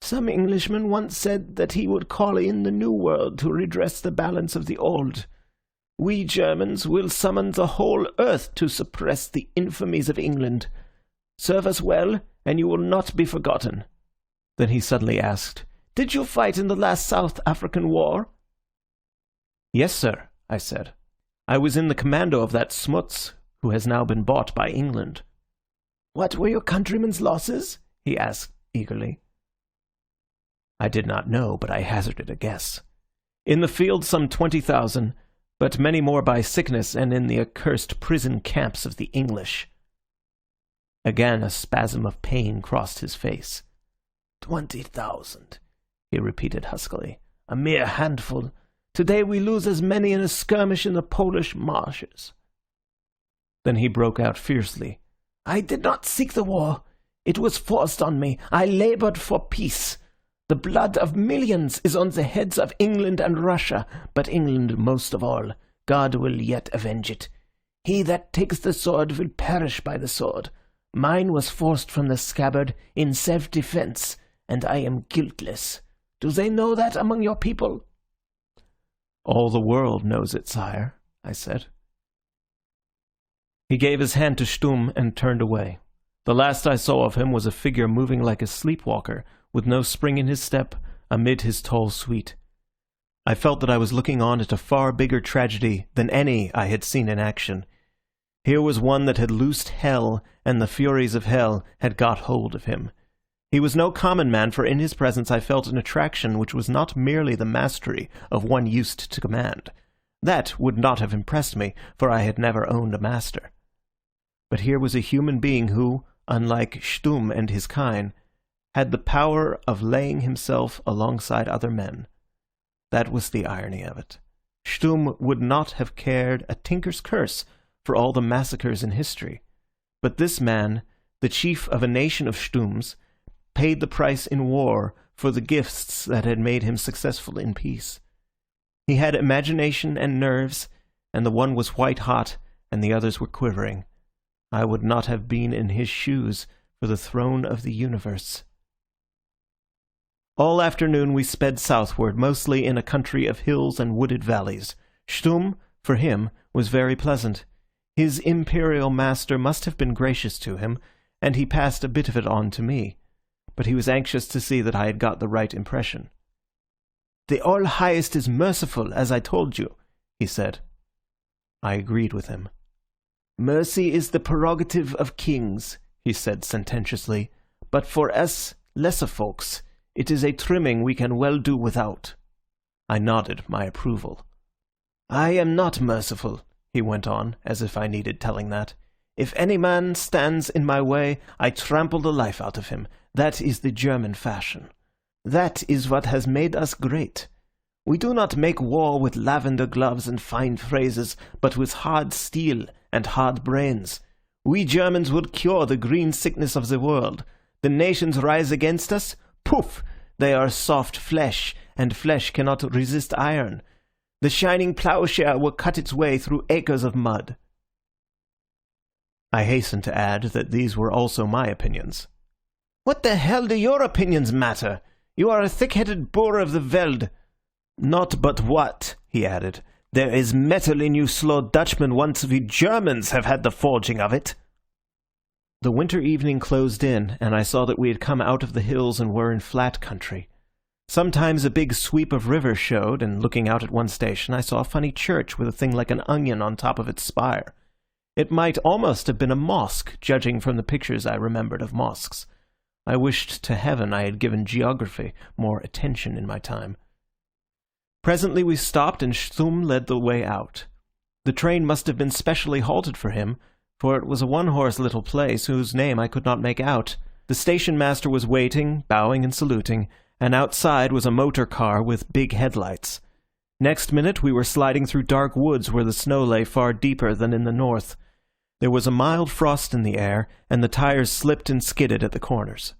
"Some Englishman once said that he would call in the New World to redress the balance of the Old. We Germans will summon the whole earth to suppress the infamies of England. Serve us well, and you will not be forgotten." Then he suddenly asked, "Did you fight in the last South African war?" "Yes, sir. I said. "I was in the commando of that Smuts, who has now been bought by England." "What were your countrymen's losses?" he asked eagerly. I did not know, but I hazarded a guess. "In the field some 20,000, but many more by sickness and in the accursed prison camps of the English." Again a spasm of pain crossed his face. 20,000, he repeated huskily. "A mere handful. Today we lose as many in a skirmish in the Polish marshes." Then he broke out fiercely. "I did not seek the war. It was forced on me. I labored for peace. The blood of millions is on the heads of England and Russia, but England most of all. God will yet avenge it. He that takes the sword will perish by the sword. Mine was forced from the scabbard in self-defense, and I am guiltless. Do they know that among your people?" "All the world knows it, sire," I said. He gave his hand to Stumm and turned away. The last I saw of him was a figure moving like a sleepwalker, with no spring in his step, amid his tall suite. I felt that I was looking on at a far bigger tragedy than any I had seen in action. Here was one that had loosed hell, and the furies of hell had got hold of him. He was no common man, for in his presence I felt an attraction which was not merely the mastery of one used to command. That would not have impressed me, for I had never owned a master. But here was a human being who, unlike Stumm and his kind, had the power of laying himself alongside other men. That was the irony of it. Stumm would not have cared a tinker's curse for all the massacres in history. But this man, the chief of a nation of Stumms, paid the price in war for the gifts that had made him successful in peace. He had imagination and nerves, and the one was white-hot, and the others were quivering. I would not have been in his shoes for the throne of the universe. All afternoon we sped southward, mostly in a country of hills and wooded valleys. Stumm, for him, was very pleasant. His imperial master must have been gracious to him, and he passed a bit of it on to me. But he was anxious to see that I had got the right impression. "The All-Highest is merciful, as I told you," he said. I agreed with him. "Mercy is the prerogative of kings," he said sententiously, "but for us lesser folks, it is a trimming we can well do without." I nodded my approval. "I am not merciful," he went on, as if I needed telling that. "If any man stands in my way, I trample the life out of him. That is the German fashion. That is what has made us great. We do not make war with lavender gloves and fine phrases, but with hard steel and hard brains. We Germans would cure the green sickness of the world. The nations rise against us. Poof! They are soft flesh, and flesh cannot resist iron. The shining plowshare will cut its way through acres of mud." I hastened to add that these were also my opinions. "What the hell do your opinions matter? You are a thick-headed boor of the veld." "Not but what," he added, "there is metal in you slow Dutchmen once we Germans have had the forging of it." The winter evening closed in, and I saw that we had come out of the hills and were in flat country. Sometimes a big sweep of river showed, and looking out at one station I saw a funny church with a thing like an onion on top of its spire. It might almost have been a mosque, judging from the pictures I remembered of mosques. I wished to heaven I had given geography more attention in my time. Presently we stopped, and Stumm led the way out. The train must have been specially halted for him, for it was a one-horse little place whose name I could not make out. The station master was waiting, bowing and saluting, and outside was a motor car with big headlights. Next minute we were sliding through dark woods where the snow lay far deeper than in the north. There was a mild frost in the air, and the tires slipped and skidded at the corners.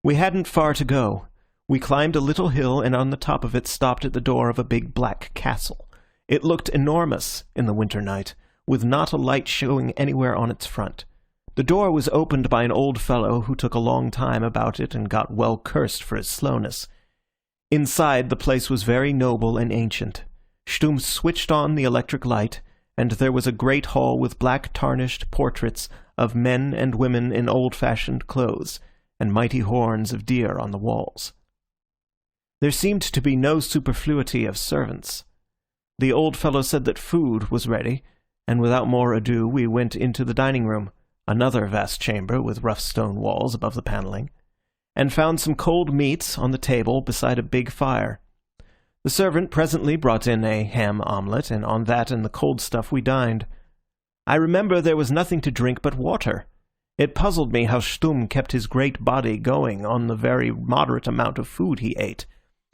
We hadn't far to go. We climbed a little hill, and on the top of it stopped at the door of a big black castle. It looked enormous in the winter night, with not a light showing anywhere on its front. The door was opened by an old fellow who took a long time about it and got well cursed for his slowness. Inside, the place was very noble and ancient. Stumm switched on the electric light, and there was a great hall with black tarnished portraits of men and women in old-fashioned clothes, and mighty horns of deer on the walls. There seemed to be no superfluity of servants. The old fellow said that food was ready, and without more ado we went into the dining room, another vast chamber with rough stone walls above the panelling, and found some cold meats on the table beside a big fire. The servant presently brought in a ham omelette, and on that and the cold stuff we dined. I remember there was nothing to drink but water. It puzzled me how Stumm kept his great body going on the very moderate amount of food he ate.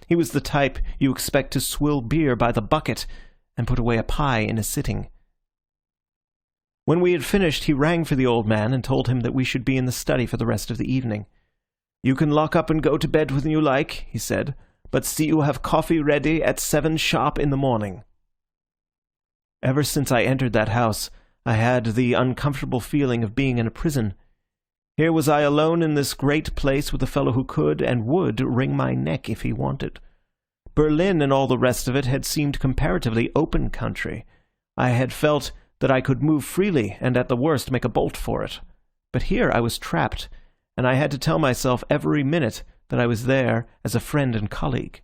He was the type you expect to swill beer by the bucket and put away a pie in a sitting. When we had finished, he rang for the old man and told him that we should be in the study for the rest of the evening. "You can lock up and go to bed when you like," he said, "but see you have coffee ready at 7 sharp in the morning." Ever since I entered that house, I had the uncomfortable feeling of being in a prison. Here was I alone in this great place with a fellow who could and would wring my neck if he wanted. Berlin and all the rest of it had seemed comparatively open country. I had felt that I could move freely and at the worst make a bolt for it. But here I was trapped, and I had to tell myself every minute that I was there as a friend and colleague.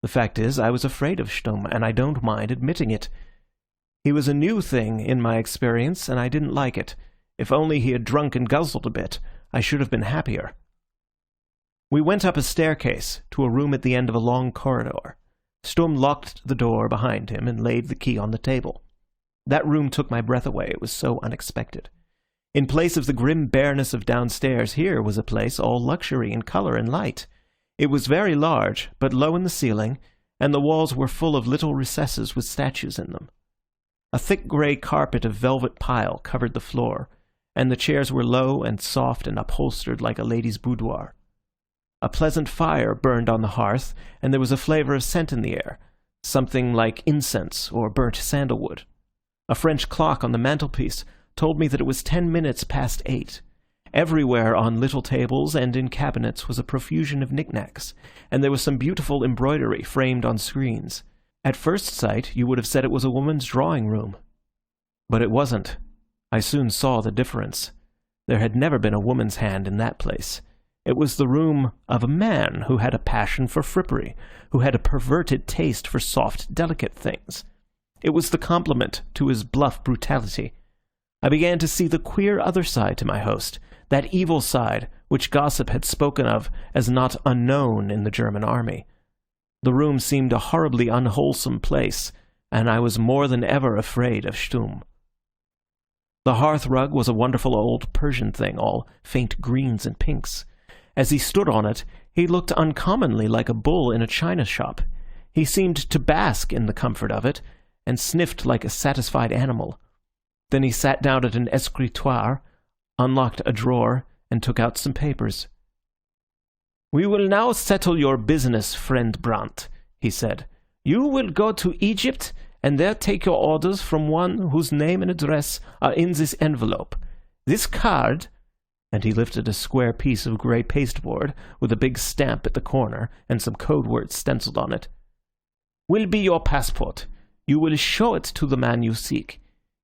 The fact is, I was afraid of Stumm, and I don't mind admitting it. He was a new thing in my experience, and I didn't like it. If only he had drunk and guzzled a bit, I should have been happier. We went up a staircase to a room at the end of a long corridor. Stumm locked the door behind him and laid the key on the table. That room took my breath away, it was so unexpected. In place of the grim bareness of downstairs, here was a place all luxury and colour and light. It was very large, but low in the ceiling, and the walls were full of little recesses with statues in them. A thick grey carpet of velvet pile covered the floor, and the chairs were low and soft and upholstered like a lady's boudoir. A pleasant fire burned on the hearth, and there was a flavour of scent in the air, something like incense or burnt sandalwood. A French clock on the mantelpiece told me that it was 10 minutes past 8. Everywhere on little tables and in cabinets was a profusion of knickknacks, and there was some beautiful embroidery framed on screens. At first sight you would have said it was a woman's drawing room. But it wasn't. I soon saw the difference. There had never been a woman's hand in that place. It was the room of a man who had a passion for frippery, who had a perverted taste for soft, delicate things. It was the complement to his bluff brutality. I began to see the queer other side to my host, that evil side which gossip had spoken of as not unknown in the German army. The room seemed a horribly unwholesome place, and I was more than ever afraid of Stumm. The hearth-rug was a wonderful old Persian thing, all faint greens and pinks. As he stood on it, he looked uncommonly like a bull in a china shop. He seemed to bask in the comfort of it, and sniffed like a satisfied animal. Then he sat down at an escritoire, unlocked a drawer, and took out some papers. "We will now settle your business, friend Brandt," he said. "You will go to Egypt, and there take your orders from one whose name and address are in this envelope. This card," and he lifted a square piece of grey pasteboard with a big stamp at the corner and some code words stenciled on it, "will be your passport. You will show it to the man you seek.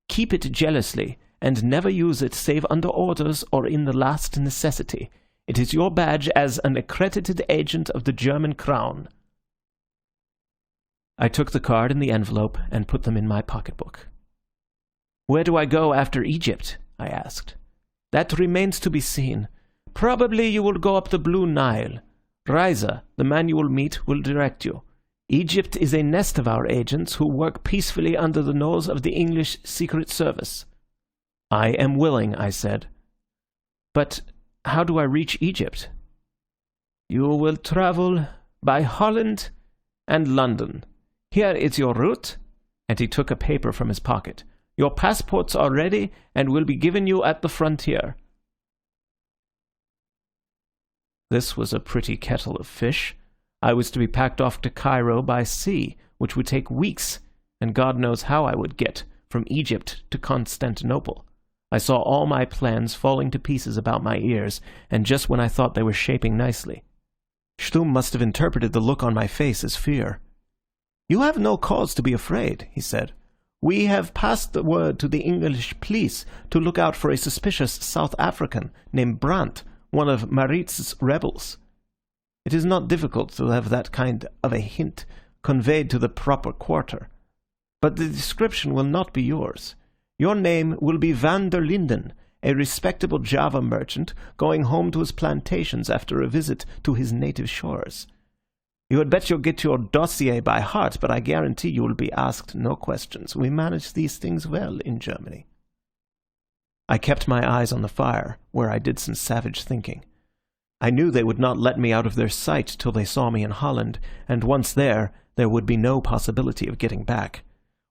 Keep it jealously, and never use it save under orders or in the last necessity. It is your badge as an accredited agent of the German crown." I took the card and the envelope and put them in my pocketbook. "Where do I go after Egypt?" I asked. "That remains to be seen. Probably you will go up the Blue Nile. Reiser, the man you will meet, will direct you. Egypt is a nest of our agents who work peacefully under the nose of the English Secret Service." "I am willing," I said. "But how do I reach Egypt?" "You will travel by Holland and London. Here is your route," and he took a paper from his pocket. "Your passports are ready and will be given you at the frontier." This was a pretty kettle of fish. I was to be packed off to Cairo by sea, which would take weeks, and God knows how I would get from Egypt to Constantinople. I saw all my plans falling to pieces about my ears, and just when I thought they were shaping nicely. Stumm must have interpreted the look on my face as fear. "You have no cause to be afraid," he said. "We have passed the word to the English police to look out for a suspicious South African named Brandt, one of Maritz's rebels. It is not difficult to have that kind of a hint conveyed to the proper quarter. but the description will not be yours. Your name will be Van der Linden, a respectable Java merchant going home to his plantations after a visit to his native shores. You had bet you'll get your dossier by heart, but I guarantee you will be asked no questions. We manage these things well in Germany." I kept my eyes on the fire, where I did some savage thinking. I knew they would not let me out of their sight till they saw me in Holland, and once there would be no possibility of getting back.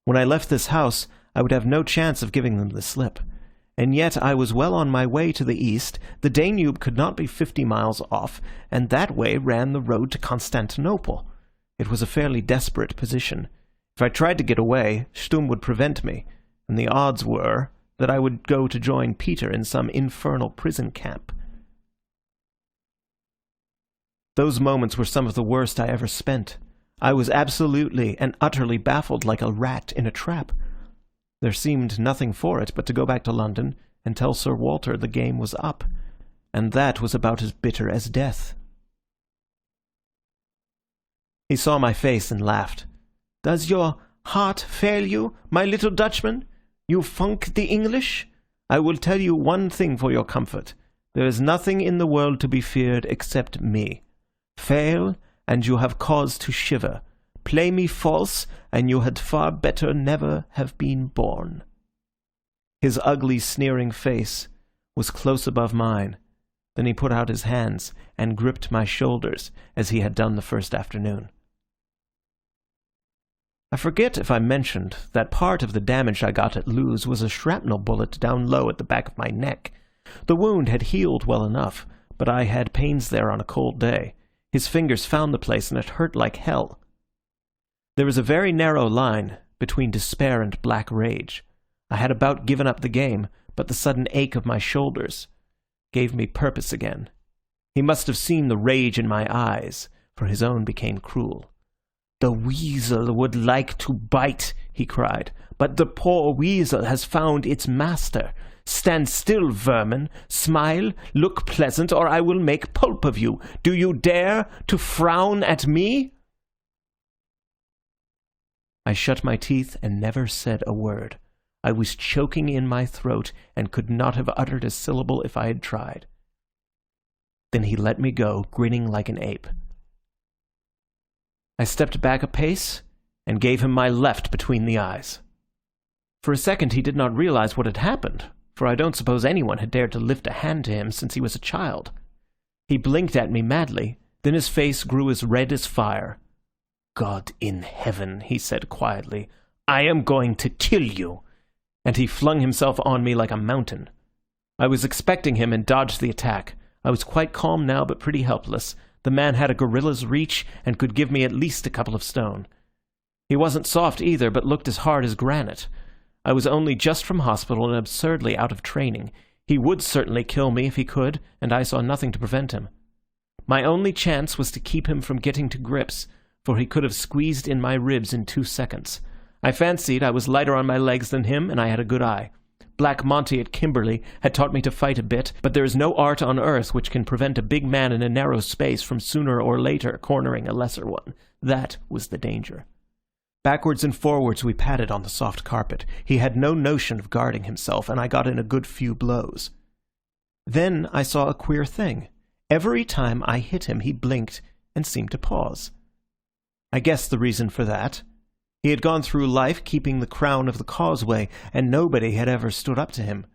When I left this house, I would have no chance of giving them the slip. And yet I was well on my way to the east, the Danube could not be 50 miles off, and that way ran the road to Constantinople. It was a fairly desperate position. If I tried to get away, Stumm would prevent me, and the odds were that I would go to join Peter in some infernal prison camp. Those moments were some of the worst I ever spent. I was absolutely and utterly baffled like a rat in a trap. There seemed nothing for it but to go back to London and tell Sir Walter the game was up, and that was about as bitter as death. He saw my face and laughed. "Does your heart fail you, my little Dutchman? You funk the English? I will tell you one thing for your comfort. There is nothing in the world to be feared except me. Fail, and you have cause to shiver. Play me false, and you had far better never have been born." His ugly, sneering face was close above mine. Then he put out his hands and gripped my shoulders, as he had done the first afternoon. I forget if I mentioned that part of the damage I got at Lewes was a shrapnel bullet down low at the back of my neck. The wound had healed well enough, but I had pains there on a cold day. His fingers found the place, and it hurt like hell. There was a very narrow line between despair and black rage. I had about given up the game, but the sudden ache of my shoulders gave me purpose again. He must have seen the rage in my eyes, for his own became cruel. "The weasel would like to bite," he cried, "but the poor weasel has found its master. Stand still, vermin. Smile, look pleasant, or I will make pulp of you. Do you dare to frown at me?" I shut my teeth and never said a word. I was choking in my throat and could not have uttered a syllable if I had tried. Then he let me go, grinning like an ape. I stepped back a pace and gave him my left between the eyes. For a second he did not realize what had happened, for I don't suppose anyone had dared to lift a hand to him since he was a child. He blinked at me madly, then his face grew as red as fire. "God in heaven," he said quietly, "I am going to kill you," and he flung himself on me like a mountain. I was expecting him and dodged the attack. I was quite calm now, but pretty helpless. The man had a gorilla's reach and could give me at least a couple of stone. He wasn't soft either, but looked as hard as granite. I was only just from hospital and absurdly out of training. He would certainly kill me if he could, and I saw nothing to prevent him. My only chance was to keep him from getting to grips, for he could have squeezed in my ribs in 2 seconds. I fancied I was lighter on my legs than him, and I had a good eye. Black Monty at Kimberley had taught me to fight a bit, but there is no art on earth which can prevent a big man in a narrow space from sooner or later cornering a lesser one. That was the danger. Backwards and forwards we padded on the soft carpet. He had no notion of guarding himself, and I got in a good few blows. Then I saw a queer thing. Every time I hit him, he blinked and seemed to pause. I guessed the reason for that. He had gone through life keeping the crown of the causeway, and nobody had ever stood up to him.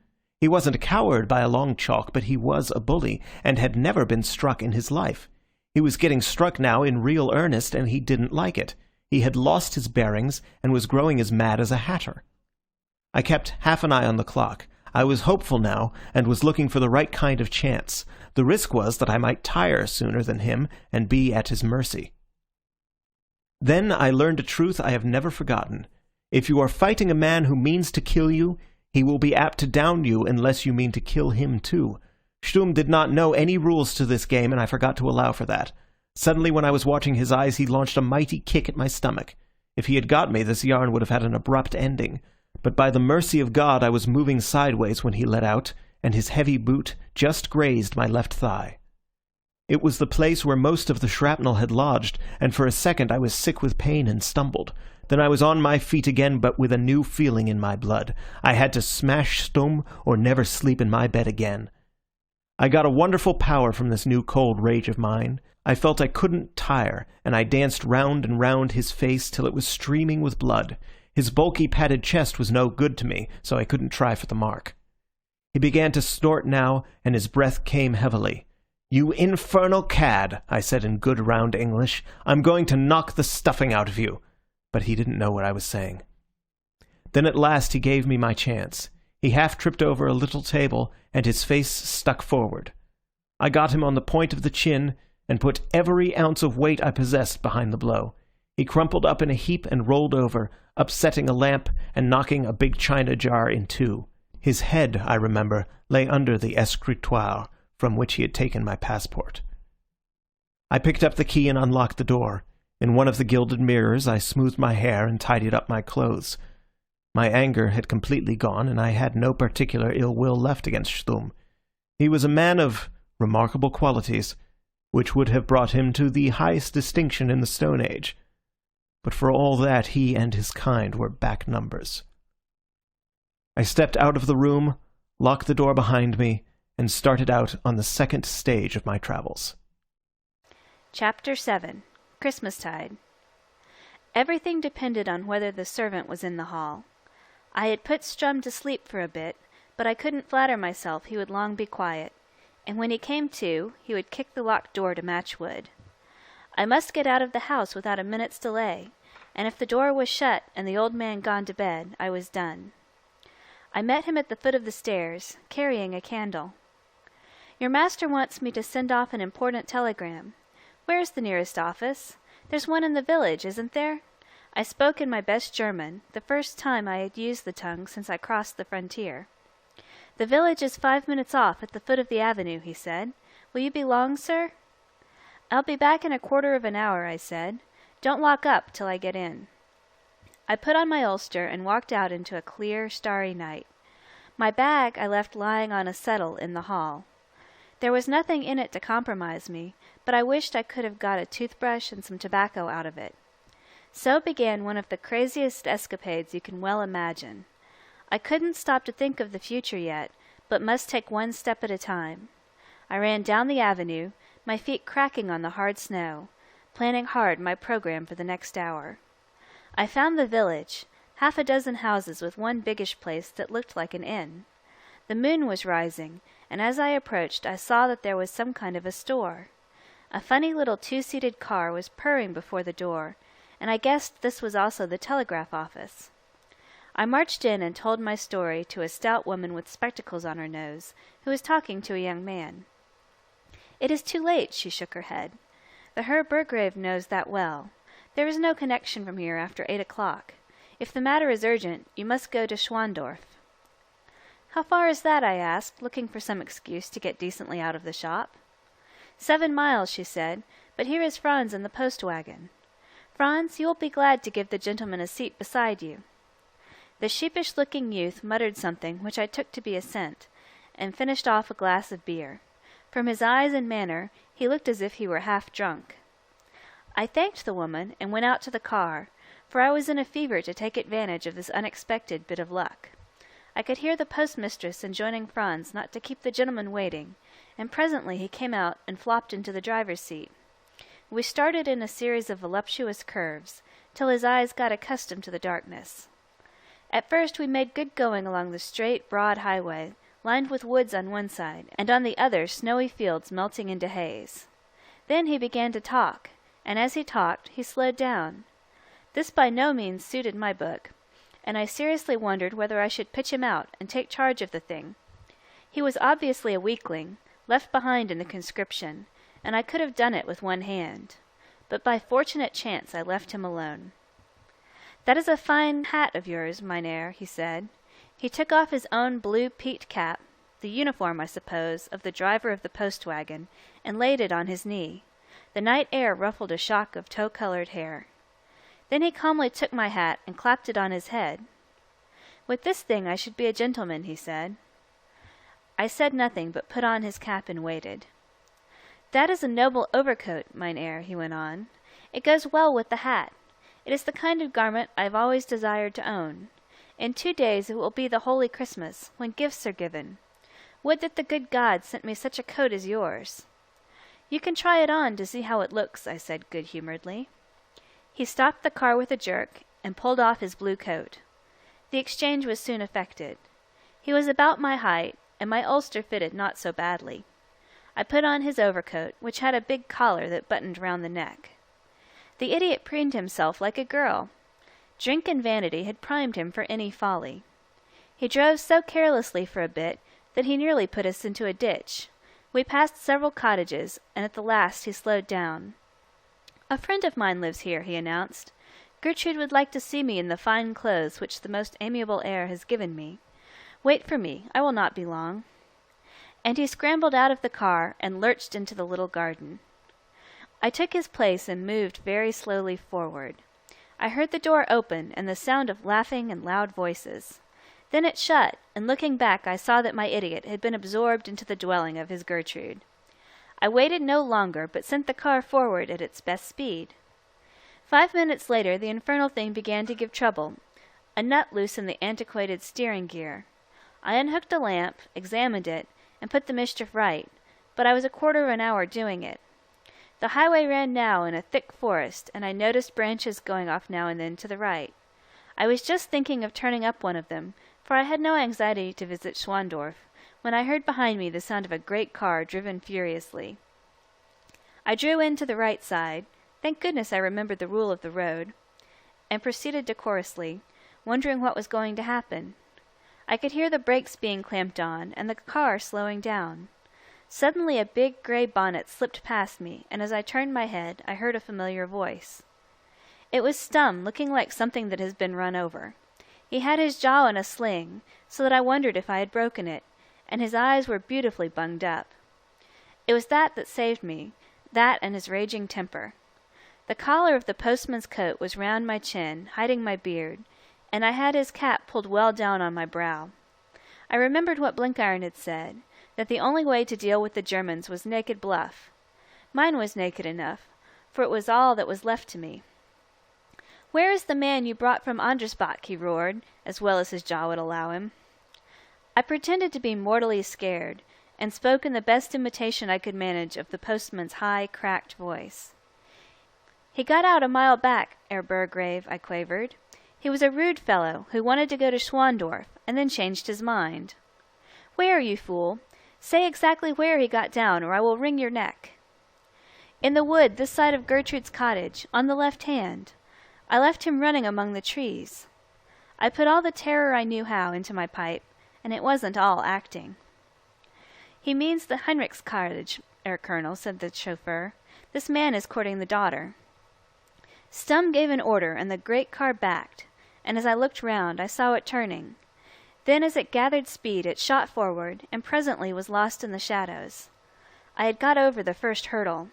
He wasn't a coward by a long chalk, but he was a bully, and had never been struck in his life. He was getting struck now in real earnest, and he didn't like it. He had lost his bearings, and was growing as mad as a hatter. I kept half an eye on the clock. I was hopeful now, and was looking for the right kind of chance. The risk was that I might tire sooner than him, and be at his mercy. Then I learned a truth I have never forgotten. If you are fighting a man who means to kill you, he will be apt to down you unless you mean to kill him too. Stumm did not know any rules to this game, and I forgot to allow for that. Suddenly, when I was watching his eyes, he launched a mighty kick at my stomach. If he had got me, this yarn would have had an abrupt ending. But by the mercy of God, I was moving sideways when he let out, and his heavy boot just grazed my left thigh. It was the place where most of the shrapnel had lodged, and for a second I was sick with pain and stumbled. Then I was on my feet again, but with a new feeling in my blood. I had to smash Stum or never sleep in my bed again. I got a wonderful power from this new cold rage of mine. I felt I couldn't tire, and I danced round and round his face till it was streaming with blood. His bulky padded chest was no good to me, so I couldn't try for the mark. He began to snort now, and his breath came heavily. "You infernal cad," I said in good round English. "I'm going to knock the stuffing out of you." But he didn't know what I was saying. Then at last he gave me my chance. He half tripped over a little table, and his face stuck forward. I got him on the point of the chin, and put every ounce of weight I possessed behind the blow. He crumpled up in a heap and rolled over, upsetting a lamp and knocking a big china jar in two. His head, I remember, lay under the escritoire, from which he had taken my passport. I picked up the key and unlocked the door. In one of the gilded mirrors I smoothed my hair and tidied up my clothes. My anger had completely gone, and I had no particular ill will left against Stum. He was a man of remarkable qualities, which would have brought him to the highest distinction in the Stone Age. But for all that, he and his kind were back numbers. I stepped out of the room, locked the door behind me, and started out on the second stage of my travels. Chapter 7. Christmastide. Everything depended on whether the servant was in the hall. I had put Strum to sleep for a bit, but I couldn't flatter myself he would long be quiet, and when he came to, he would kick the locked door to matchwood. I must get out of the house without a minute's delay, and if the door was shut and the old man gone to bed, I was done. I met him at the foot of the stairs, carrying a candle. "Your master wants me to send off an important telegram. Where's the nearest office? There's one in the village, isn't there?" I spoke in my best German, the first time I had used the tongue since I crossed the frontier. "The village is 5 minutes off at the foot of the avenue," he said. "Will you be long, sir?" "I'll be back in a quarter of an hour," I said. "Don't lock up till I get in." I put on my ulster and walked out into a clear, starry night. My bag I left lying on a settle in the hall. There was nothing in it to compromise me, but I wished I could have got a toothbrush and some tobacco out of it. So began one of the craziest escapades you can well imagine. I couldn't stop to think of the future yet, but must take one step at a time. I ran down the avenue, my feet cracking on the hard snow, planning hard my program for the next hour. I found the village, 6 houses with one biggish place that looked like an inn. The moon was rising, and as I approached I saw that there was some kind of a store. A funny little 2-seated car was purring before the door, and I guessed this was also the telegraph office. I marched in and told my story to a stout woman with spectacles on her nose, who was talking to a young man. "It is too late," she shook her head. "The Herr Burgrave knows that well. There is no connection from here after 8 o'clock. If the matter is urgent, you must go to Schwandorf." "How far is that?" I asked, looking for some excuse to get decently out of the shop. 7 miles, she said, "but here is Franz in the post-wagon. Franz, you will be glad to give the gentleman a seat beside you." The sheepish-looking youth muttered something which I took to be assent, and finished off a glass of beer. From his eyes and manner, he looked as if he were half drunk. I thanked the woman and went out to the car, for I was in a fever to take advantage of this unexpected bit of luck. I could hear the postmistress enjoining Franz not to keep the gentleman waiting, and presently he came out and flopped into the driver's seat. We started in a series of voluptuous curves, till his eyes got accustomed to the darkness. At first we made good going along the straight, broad highway, lined with woods on one side, and on the other snowy fields melting into haze. Then he began to talk, and as he talked, he slowed down. This by no means suited my book, and I seriously wondered whether I should pitch him out and take charge of the thing. He was obviously a weakling, left behind in the conscription, and I could have done it with one hand. But by fortunate chance I left him alone. "That is a fine hat of yours, mynheer," he said. He took off his own blue peaked cap, the uniform, I suppose, of the driver of the post-wagon, and laid it on his knee. The night air ruffled a shock of tow-colored hair. Then he calmly took my hat and clapped it on his head. "With this thing I should be a gentleman," he said. I said nothing, but put on his cap and waited. "That is a noble overcoat, mine Herr," he went on. "It goes well with the hat. It is the kind of garment I have always desired to own. In 2 days it will be the Holy Christmas, when gifts are given. Would that the good God sent me such a coat as yours." "You can try it on to see how it looks," I said good-humouredly. He stopped the car with a jerk, and pulled off his blue coat. The exchange was soon effected. He was about my height, and my ulster fitted not so badly. I put on his overcoat, which had a big collar that buttoned round the neck. The idiot preened himself like a girl. Drink and vanity had primed him for any folly. He drove so carelessly for a bit that he nearly put us into a ditch. We passed several cottages, and at the last he slowed down. "A friend of mine lives here," he announced. "Gertrude would like to see me in the fine clothes which the most amiable heir has given me. Wait for me, I will not be long." And he scrambled out of the car and lurched into the little garden. I took his place and moved very slowly forward. I heard the door open and the sound of laughing and loud voices. Then it shut, and looking back I saw that my idiot had been absorbed into the dwelling of his Gertrude. I waited no longer, but sent the car forward at its best speed. 5 minutes later the infernal thing began to give trouble. A nut loose in the antiquated steering gear. I unhooked a lamp, examined it, and put the mischief right, but I was a quarter of an hour doing it. The highway ran now in a thick forest, and I noticed branches going off now and then to the right. I was just thinking of turning up one of them, for I had no anxiety to visit Schwandorf, when I heard behind me the sound of a great car driven furiously. I drew in to the right side, thank goodness I remembered the rule of the road, and proceeded decorously, wondering what was going to happen. I could hear the brakes being clamped on, and the car slowing down. Suddenly a big grey bonnet slipped past me, and as I turned my head, I heard a familiar voice. It was Stum, looking like something that has been run over. He had his jaw in a sling, so that I wondered if I had broken it, and his eyes were beautifully bunged up. It was that saved me, that and his raging temper. The collar of the postman's coat was round my chin, hiding my beard, and I had his cap pulled well down on my brow. I remembered what Blenkiron had said, that the only way to deal with the Germans was naked bluff. Mine was naked enough, for it was all that was left to me. "Where is the man you brought from Andersbach?" he roared, as well as his jaw would allow him. I pretended to be mortally scared, and spoke in the best imitation I could manage of the postman's high, cracked voice. "He got out a mile back, Herr Burgrave," I quavered. "He was a rude fellow, who wanted to go to Schwandorf, and then changed his mind." "Where, you fool? Say exactly where he got down, or I will wring your neck." "In the wood this side of Gertrude's cottage, on the left hand. I left him running among the trees." I put all the terror I knew how into my pipe, and it wasn't all acting. "He means the Heinrich's cottage, Herr Colonel," said the chauffeur. "This man is courting the daughter." Stum gave an order, and the great car backed, and as I looked round I saw it turning. Then as it gathered speed it shot forward, and presently was lost in the shadows. I had got over the first hurdle.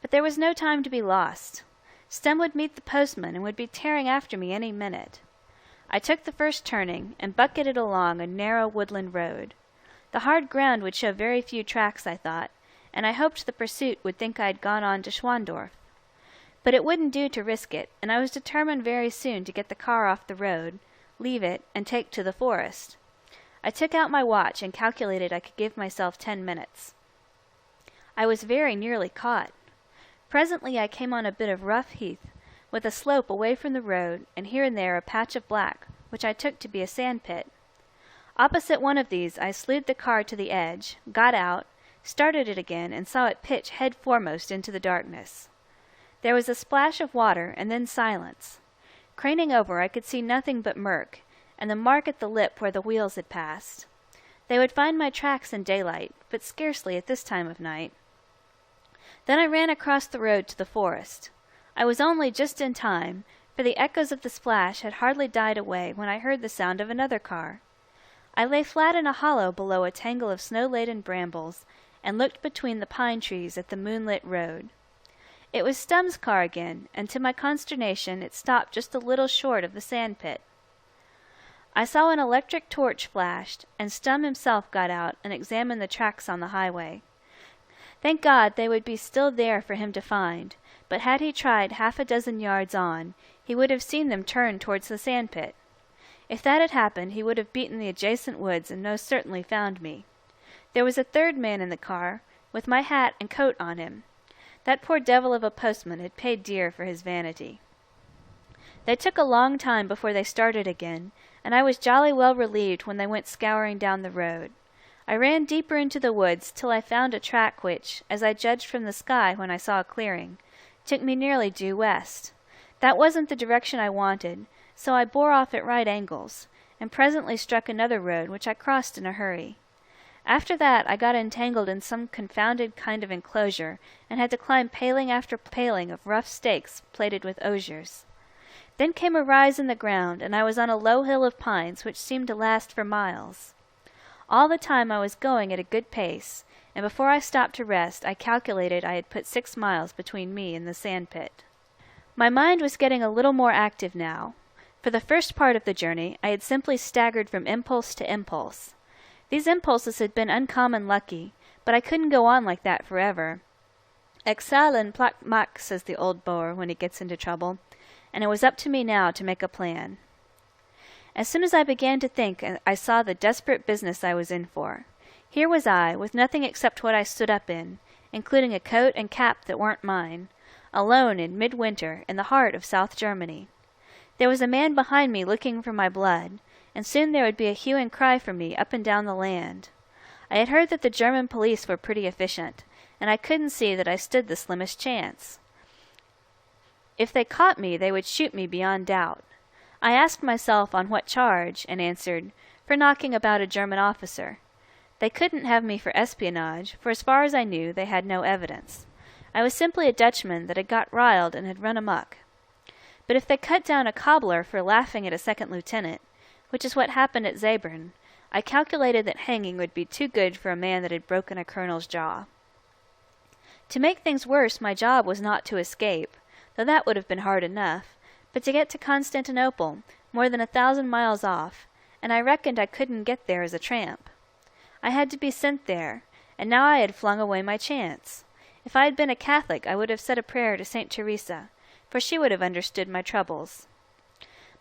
But there was no time to be lost. Stum would meet the postman, and would be tearing after me any minute. I took the first turning, and bucketed along a narrow woodland road. The hard ground would show very few tracks, I thought, and I hoped the pursuit would think I had gone on to Schwandorf. But it wouldn't do to risk it, and I was determined very soon to get the car off the road, leave it, and take to the forest. I took out my watch and calculated I could give myself 10 minutes. I was very nearly caught. Presently I came on a bit of rough heath, with a slope away from the road, and here and there a patch of black, which I took to be a sand-pit. Opposite one of these I slewed the car to the edge, got out, started it again, and saw it pitch head foremost into the darkness. There was a splash of water, and then silence. Craning over, I could see nothing but murk, and the mark at the lip where the wheels had passed. They would find my tracks in daylight, but scarcely at this time of night. Then I ran across the road to the forest. I was only just in time, for the echoes of the splash had hardly died away when I heard the sound of another car. I lay flat in a hollow below a tangle of snow-laden brambles, and looked between the pine trees at the moonlit road. It was Stum's car again, and to my consternation it stopped just a little short of the sand-pit. I saw an electric torch flashed, and Stum himself got out and examined the tracks on the highway. Thank God they would be still there for him to find, but had he tried 6 yards on, he would have seen them turn towards the sandpit. If that had happened, he would have beaten the adjacent woods and most certainly found me. There was a third man in the car, with my hat and coat on him. That poor devil of a postman had paid dear for his vanity. They took a long time before they started again, and I was jolly well relieved when they went scouring down the road. I ran deeper into the woods till I found a track which, as I judged from the sky when I saw a clearing, took me nearly due west. That wasn't the direction I wanted, so I bore off at right angles, and presently struck another road which I crossed in a hurry. After that I got entangled in some confounded kind of enclosure, and had to climb paling after paling of rough stakes plated with osiers. Then came a rise in the ground, and I was on a low hill of pines which seemed to last for miles. All the time I was going at a good pace, and before I stopped to rest I calculated I had put 6 miles between me and the sandpit. My mind was getting a little more active now. For the first part of the journey I had simply staggered from impulse to impulse. These impulses had been uncommon lucky, but I couldn't go on like that forever. Exhale and plac mac, says the old Boer when he gets into trouble, and it was up to me now to make a plan. As soon as I began to think, I saw the desperate business I was in for. Here was I, with nothing except what I stood up in, including a coat and cap that weren't mine, alone in midwinter in the heart of South Germany. There was a man behind me looking for my blood, and soon there would be a hue and cry for me up and down the land. I had heard that the German police were pretty efficient, and I couldn't see that I stood the slimmest chance. If they caught me, they would shoot me beyond doubt. I asked myself on what charge, and answered, for knocking about a German officer. They couldn't have me for espionage, for as far as I knew, they had no evidence. I was simply a Dutchman that had got riled and had run amuck. But if they cut down a cobbler for laughing at a second lieutenant, which is what happened at Zabern, I calculated that hanging would be too good for a man that had broken a colonel's jaw. To make things worse, my job was not to escape, though that would have been hard enough, but to get to Constantinople, more than 1,000 miles off, and I reckoned I couldn't get there as a tramp. I had to be sent there, and now I had flung away my chance. If I had been a Catholic, I would have said a prayer to St. Teresa, for she would have understood my troubles.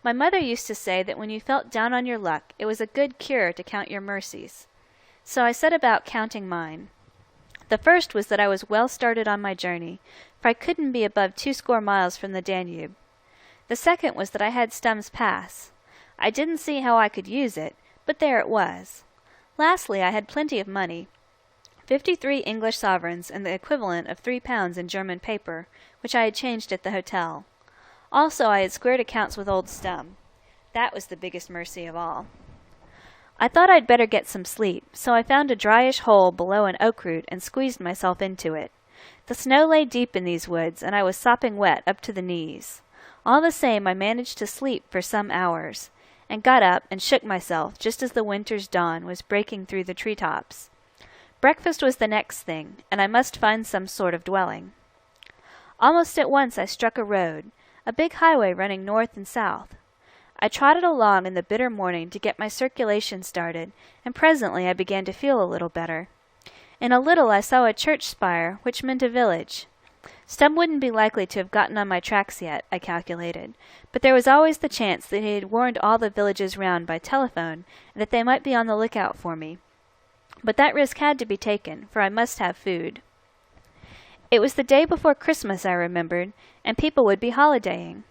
My mother used to say that when you felt down on your luck, it was a good cure to count your mercies. So I set about counting mine. The first was that I was well started on my journey, for I couldn't be above 20 miles from the Danube. The second was that I had Stum's Pass. I didn't see how I could use it, but there it was. Lastly, I had plenty of money, 53 English sovereigns and the equivalent of £3 in German paper, which I had changed at the hotel. Also, I had squared accounts with old Stum. That was the biggest mercy of all. I thought I'd better get some sleep, so I found a dryish hole below an oak root and squeezed myself into it. The snow lay deep in these woods, and I was sopping wet up to the knees. All the same, I managed to sleep for some hours, and got up and shook myself just as the winter's dawn was breaking through the tree-tops. Breakfast was the next thing, and I must find some sort of dwelling. Almost at once I struck a road, a big highway running north and south. I trotted along in the bitter morning to get my circulation started, and presently I began to feel a little better. In a little I saw a church spire, which meant a village. Stum wouldn't be likely to have gotten on my tracks yet, I calculated, but there was always the chance that he had warned all the villages round by telephone, and that they might be on the lookout for me. But that risk had to be taken, for I must have food. It was the day before Christmas, I remembered, and people would be holidaying.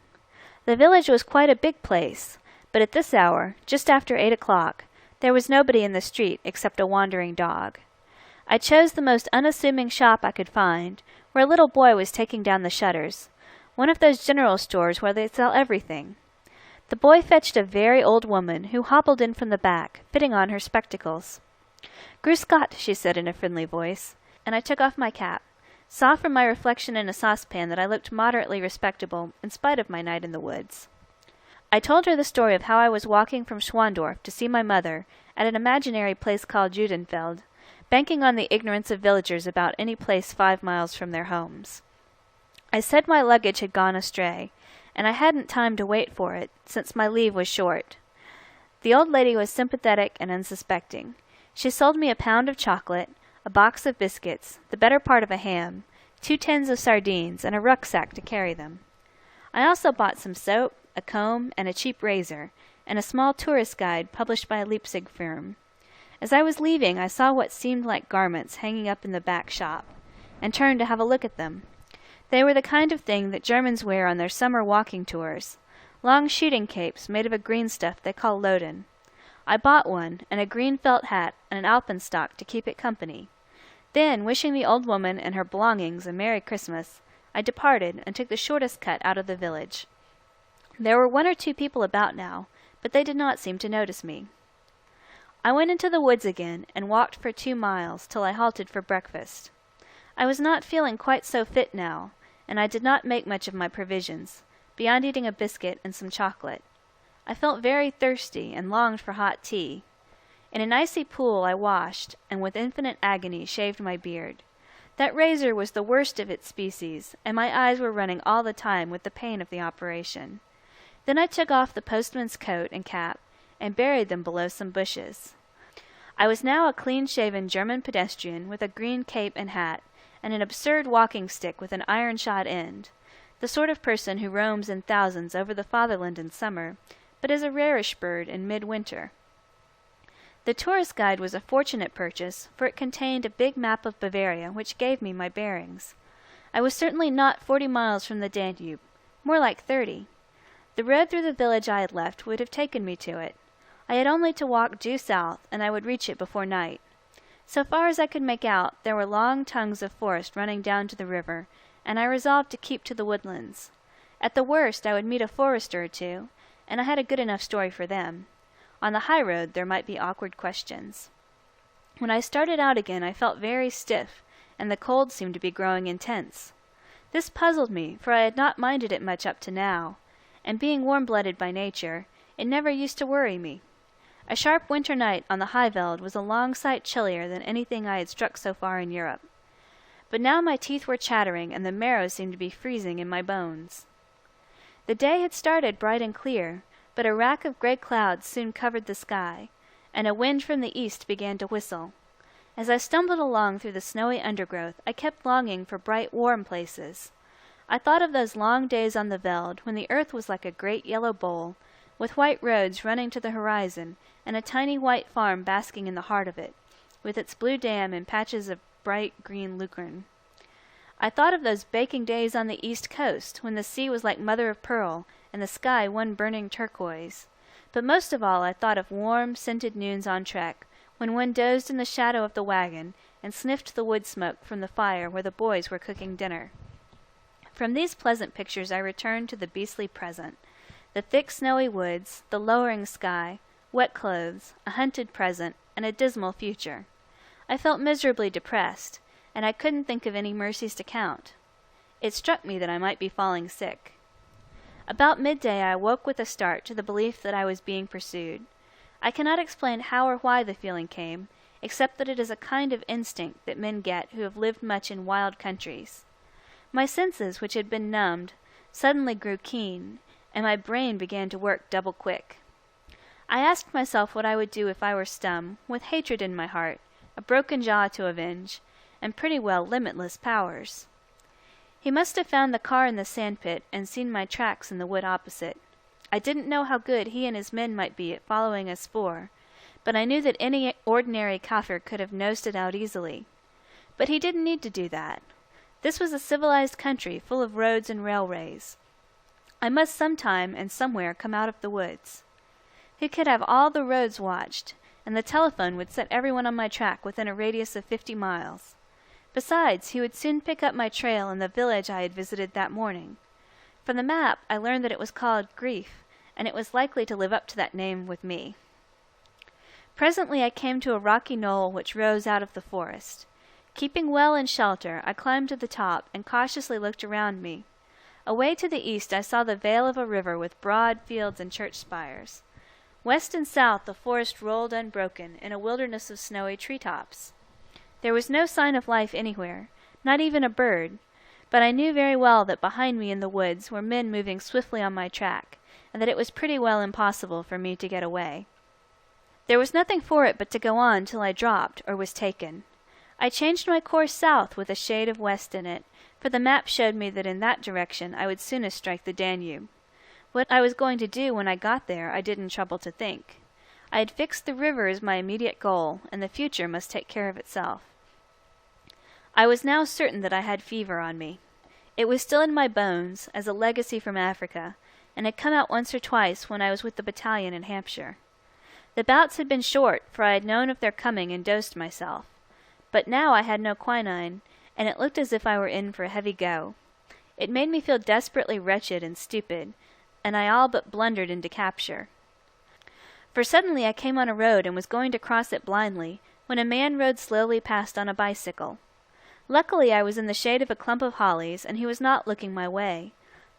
The village was quite a big place, but at this hour, just after 8 o'clock, there was nobody in the street except a wandering dog. I chose the most unassuming shop I could find, where a little boy was taking down the shutters, one of those general stores where they sell everything. The boy fetched a very old woman, who hobbled in from the back, fitting on her spectacles. "Grüß Gott," she said in a friendly voice, and I took off my cap, saw from my reflection in a saucepan that I looked moderately respectable, in spite of my night in the woods. I told her the story of how I was walking from Schwandorf to see my mother, at an imaginary place called Judenfeld, banking on the ignorance of villagers about any place 5 miles from their homes. I said my luggage had gone astray, and I hadn't time to wait for it, since my leave was short. The old lady was sympathetic and unsuspecting. She sold me a pound of chocolate, a box of biscuits, the better part of a ham, 2 tins of sardines, and a rucksack to carry them. I also bought some soap, a comb, and a cheap razor, and a small tourist guide published by a Leipzig firm. As I was leaving, I saw what seemed like garments hanging up in the back shop, and turned to have a look at them. They were the kind of thing that Germans wear on their summer walking tours, long shooting capes made of a green stuff they call loden. I bought one, and a green felt hat, and an alpenstock to keep it company. Then, wishing the old woman and her belongings a Merry Christmas, I departed and took the shortest cut out of the village. There were 1 or 2 people about now, but they did not seem to notice me. I went into the woods again and walked for 2 miles till I halted for breakfast. I was not feeling quite so fit now, and I did not make much of my provisions, beyond eating a biscuit and some chocolate. I felt very thirsty and longed for hot tea. In an icy pool I washed, and with infinite agony shaved my beard. That razor was the worst of its species, and my eyes were running all the time with the pain of the operation. Then I took off the postman's coat and cap, and buried them below some bushes. I was now a clean-shaven German pedestrian with a green cape and hat, and an absurd walking stick with an iron-shod end, the sort of person who roams in thousands over the fatherland in summer, but is a rarish bird in midwinter. The tourist guide was a fortunate purchase, for it contained a big map of Bavaria which gave me my bearings. I was certainly not 40 miles from the Danube, more like 30. The road through the village I had left would have taken me to it. I had only to walk due south, and I would reach it before night. So far as I could make out, there were long tongues of forest running down to the river, and I resolved to keep to the woodlands. At the worst I would meet a forester or 2, and I had a good enough story for them. On the high road there might be awkward questions. When I started out again I felt very stiff, and the cold seemed to be growing intense. This puzzled me, for I had not minded it much up to now, and being warm-blooded by nature, it never used to worry me. A sharp winter night on the High Veld was a long sight chillier than anything I had struck so far in Europe. But now my teeth were chattering, and the marrow seemed to be freezing in my bones. The day had started bright and clear, but a rack of grey clouds soon covered the sky, and a wind from the east began to whistle. As I stumbled along through the snowy undergrowth, I kept longing for bright, warm places. I thought of those long days on the veld, when the earth was like a great yellow bowl, with white roads running to the horizon, and a tiny white farm basking in the heart of it, with its blue dam and patches of bright green lucerne. I thought of those baking days on the east coast, when the sea was like mother of pearl, and the sky one burning turquoise. But most of all I thought of warm, scented noons on trek, when one dozed in the shadow of the wagon, and sniffed the wood smoke from the fire where the boys were cooking dinner. From these pleasant pictures I returned to the beastly present. The thick snowy woods, the lowering sky, wet clothes, a hunted present, and a dismal future. I felt miserably depressed, and I couldn't think of any mercies to count. It struck me that I might be falling sick. About midday I awoke with a start to the belief that I was being pursued. I cannot explain how or why the feeling came, except that it is a kind of instinct that men get who have lived much in wild countries. My senses, which had been numbed, suddenly grew keen, and my brain began to work double quick. I asked myself what I would do if I were stum, with hatred in my heart, a broken jaw to avenge, and pretty well limitless powers. He must have found the car in the sandpit and seen my tracks in the wood opposite. I didn't know how good he and his men might be at following a spoor, but I knew that any ordinary Kaffir could have nosed it out easily. But he didn't need to do that. This was a civilized country full of roads and railways. I must sometime and somewhere come out of the woods. He could have all the roads watched, and the telephone would set everyone on my track within a radius of 50 miles. Besides, he would soon pick up my trail in the village I had visited that morning. From the map I learned that it was called Grief, and it was likely to live up to that name with me. Presently I came to a rocky knoll which rose out of the forest. Keeping well in shelter, I climbed to the top and cautiously looked around me. Away to the east I saw the vale of a river with broad fields and church spires. West and south the forest rolled unbroken in a wilderness of snowy tree-tops. There was no sign of life anywhere, not even a bird, but I knew very well that behind me in the woods were men moving swiftly on my track, and that it was pretty well impossible for me to get away. There was nothing for it but to go on till I dropped or was taken. I changed my course south with a shade of west in it, for the map showed me that in that direction I would soonest strike the Danube. What I was going to do when I got there I didn't trouble to think. I had fixed the river as my immediate goal, and the future must take care of itself. I was now certain that I had fever on me. It was still in my bones, as a legacy from Africa, and had come out once or twice when I was with the battalion in Hampshire. The bouts had been short, for I had known of their coming and dosed myself. But now I had no quinine, and it looked as if I were in for a heavy go. It made me feel desperately wretched and stupid, and I all but blundered into capture. For suddenly I came on a road and was going to cross it blindly, when a man rode slowly past on a bicycle. Luckily I was in the shade of a clump of hollies, and he was not looking my way,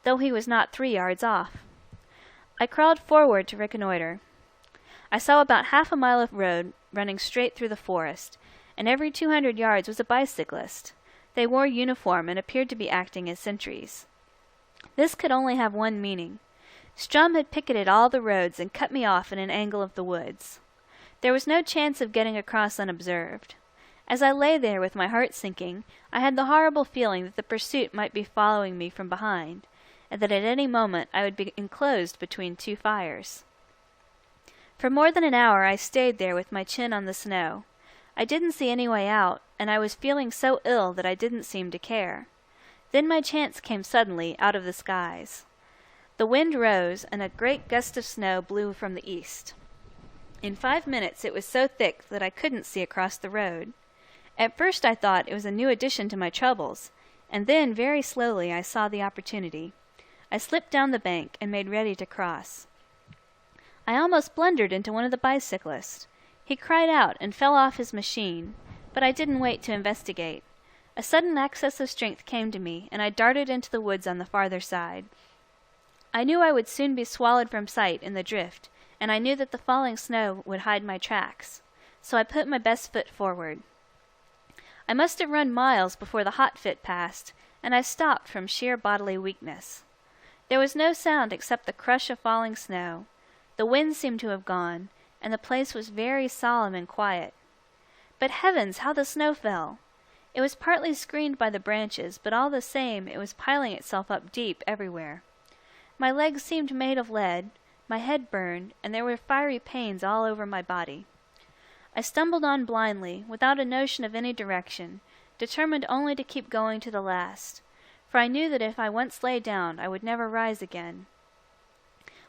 though he was not 3 yards off. I crawled forward to reconnoitre. I saw about half a mile of road running straight through the forest, and every 200 yards was a bicyclist. They wore uniform and appeared to be acting as sentries. This could only have one meaning. Strum had picketed all the roads and cut me off in an angle of the woods. There was no chance of getting across unobserved. As I lay there with my heart sinking, I had the horrible feeling that the pursuit might be following me from behind, and that at any moment I would be enclosed between 2 fires. For more than an hour I stayed there with my chin on the snow. I didn't see any way out, and I was feeling so ill that I didn't seem to care. Then my chance came suddenly out of the skies. The wind rose, and a great gust of snow blew from the east. In 5 minutes it was so thick that I couldn't see across the road. At first I thought it was a new addition to my troubles, and then very slowly I saw the opportunity. I slipped down the bank and made ready to cross. I almost blundered into one of the bicyclists. He cried out and fell off his machine, but I didn't wait to investigate. A sudden access of strength came to me, and I darted into the woods on the farther side. I knew I would soon be swallowed from sight in the drift, and I knew that the falling snow would hide my tracks, so I put my best foot forward. I must have run miles before the hot fit passed, and I stopped from sheer bodily weakness. There was no sound except the crush of falling snow. The wind seemed to have gone, and the place was very solemn and quiet. But heavens, how the snow fell! It was partly screened by the branches, but all the same it was piling itself up deep everywhere. My legs seemed made of lead, my head burned, and there were fiery pains all over my body. I stumbled on blindly, without a notion of any direction, determined only to keep going to the last, for I knew that if I once lay down I would never rise again.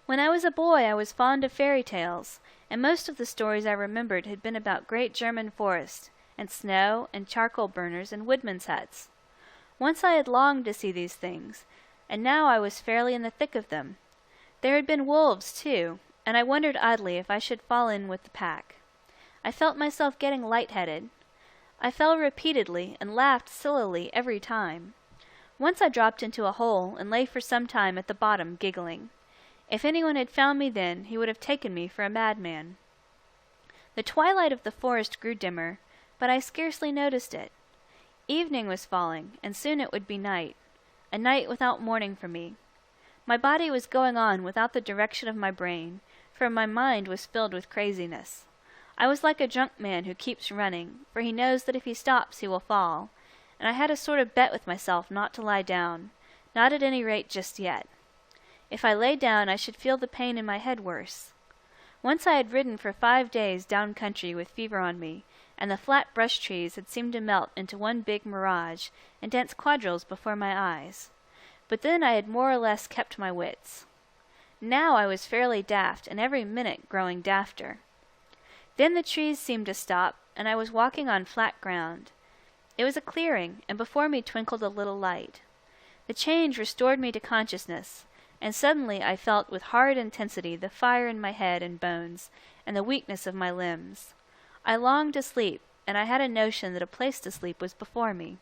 When I was a boy I was fond of fairy tales, and most of the stories I remembered had been about great German forests, and snow, and charcoal burners, and woodmen's huts. Once I had longed to see these things, and now I was fairly in the thick of them. There had been wolves, too, and I wondered idly if I should fall in with the pack. I felt myself getting light-headed. I fell repeatedly, and laughed sillily every time. Once I dropped into a hole, and lay for some time at the bottom giggling. If anyone had found me then, he would have taken me for a madman. The twilight of the forest grew dimmer, but I scarcely noticed it. Evening was falling, and soon it would be night, a night without morning for me. My body was going on without the direction of my brain, for my mind was filled with craziness. I was like a drunk man who keeps running, for he knows that if he stops he will fall, and I had a sort of bet with myself not to lie down, not at any rate just yet. If I lay down I should feel the pain in my head worse. Once I had ridden for 5 days down country with fever on me, and the flat brush trees had seemed to melt into one big mirage and dance quadrilles before my eyes. But then I had more or less kept my wits. Now I was fairly daft, and every minute growing dafter. Then the trees seemed to stop, and I was walking on flat ground. It was a clearing, and before me twinkled a little light. The change restored me to consciousness, and suddenly I felt with horrid intensity the fire in my head and bones, and the weakness of my limbs. I longed to sleep, and I had a notion that a place to sleep was before me.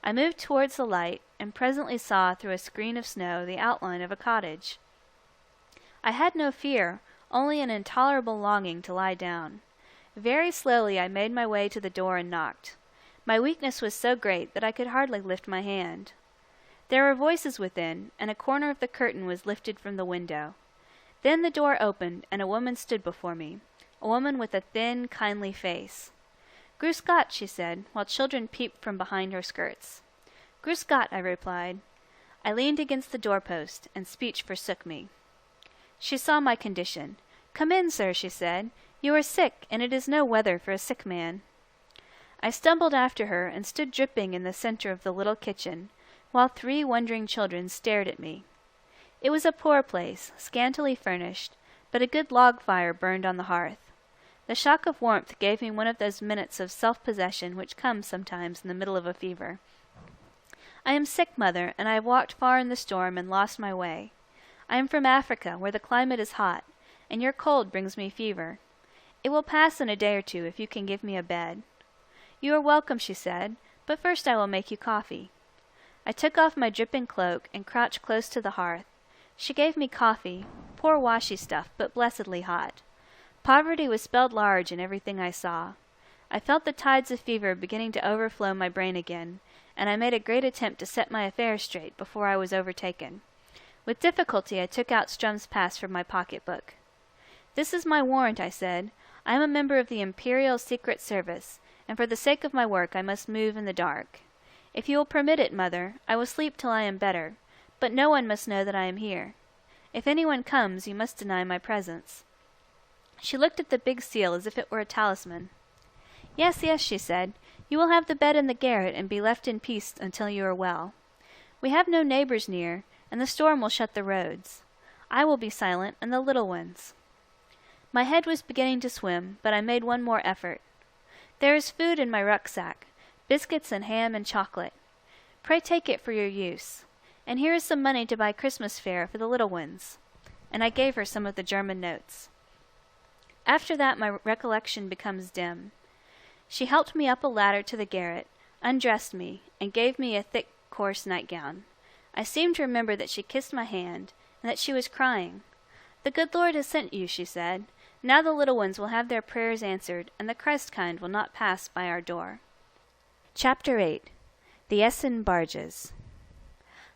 I moved towards the light, and presently saw through a screen of snow the outline of a cottage. I had no fear, only an intolerable longing to lie down. Very slowly I made my way to the door and knocked. My weakness was so great that I could hardly lift my hand. There were voices within, and a corner of the curtain was lifted from the window. Then the door opened, and a woman stood before me, a woman with a thin, kindly face. Grüß Gott, she said, while children peeped from behind her skirts. Grüß Gott, I replied. I leaned against the doorpost, and speech forsook me. She saw my condition. Come in, sir, she said. You are sick, and it is no weather for a sick man. I stumbled after her and stood dripping in the centre of the little kitchen, while 3 wondering children stared at me. It was a poor place, scantily furnished, but a good log fire burned on the hearth. The shock of warmth gave me one of those minutes of self-possession which come sometimes in the middle of a fever. I am sick, mother, and I have walked far in the storm and lost my way. I am from Africa, where the climate is hot, and your cold brings me fever. It will pass in a day or 2 if you can give me a bed. You are welcome, she said, but first I will make you coffee. I took off my dripping cloak and crouched close to the hearth. She gave me coffee, poor washy stuff, but blessedly hot. Poverty was spelled large in everything I saw. I felt the tides of fever beginning to overflow my brain again, and I made a great attempt to set my affairs straight before I was overtaken. With difficulty I took out Strum's pass from my pocket-book. This is my warrant, I said. I am a member of the Imperial Secret Service, and for the sake of my work I must move in the dark. If you will permit it, mother, I will sleep till I am better, but no one must know that I am here. If anyone comes, you must deny my presence. She looked at the big seal as if it were a talisman. Yes, yes, she said. You will have the bed in the garret and be left in peace until you are well. We have no neighbors near, and the storm will shut the roads. I will be silent, and the little ones. My head was beginning to swim, but I made one more effort. There is food in my rucksack, biscuits and ham and chocolate. Pray take it for your use. And here is some money to buy Christmas fare for the little ones. And I gave her some of the German notes. After that my recollection becomes dim. She helped me up a ladder to the garret, undressed me, and gave me a thick, coarse nightgown. I seem to remember that she kissed my hand, and that she was crying. The good Lord has sent you, she said. Now the little ones will have their prayers answered, and the Christ kind will not pass by our door. Chapter 8. The Essen Barges.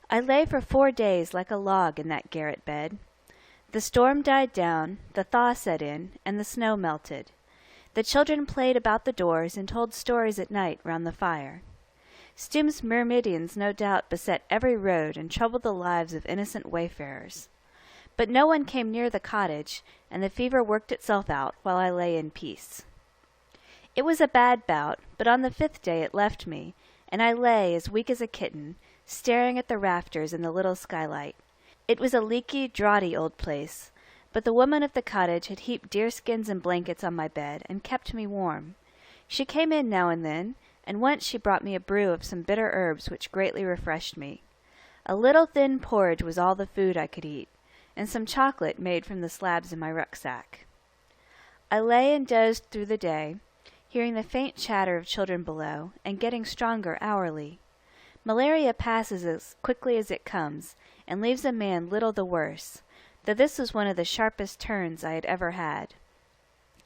I lay for 4 days like a log in that garret bed. The storm died down, the thaw set in, and the snow melted. The children played about the doors and told stories at night round the fire. Stum's myrmidons no doubt beset every road and troubled the lives of innocent wayfarers. But no one came near the cottage, and the fever worked itself out while I lay in peace. It was a bad bout, but on the 5th day it left me, and I lay as weak as a kitten, staring at the rafters in the little skylight. It was a leaky, draughty old place, but the woman of the cottage had heaped deerskins and blankets on my bed, and kept me warm. She came in now and then, and once she brought me a brew of some bitter herbs which greatly refreshed me. A little thin porridge was all the food I could eat, and some chocolate made from the slabs in my rucksack. I lay and dozed through the day, hearing the faint chatter of children below, and getting stronger hourly. Malaria passes as quickly as it comes, and leaves a man little the worse, though this was one of the sharpest turns I had ever had.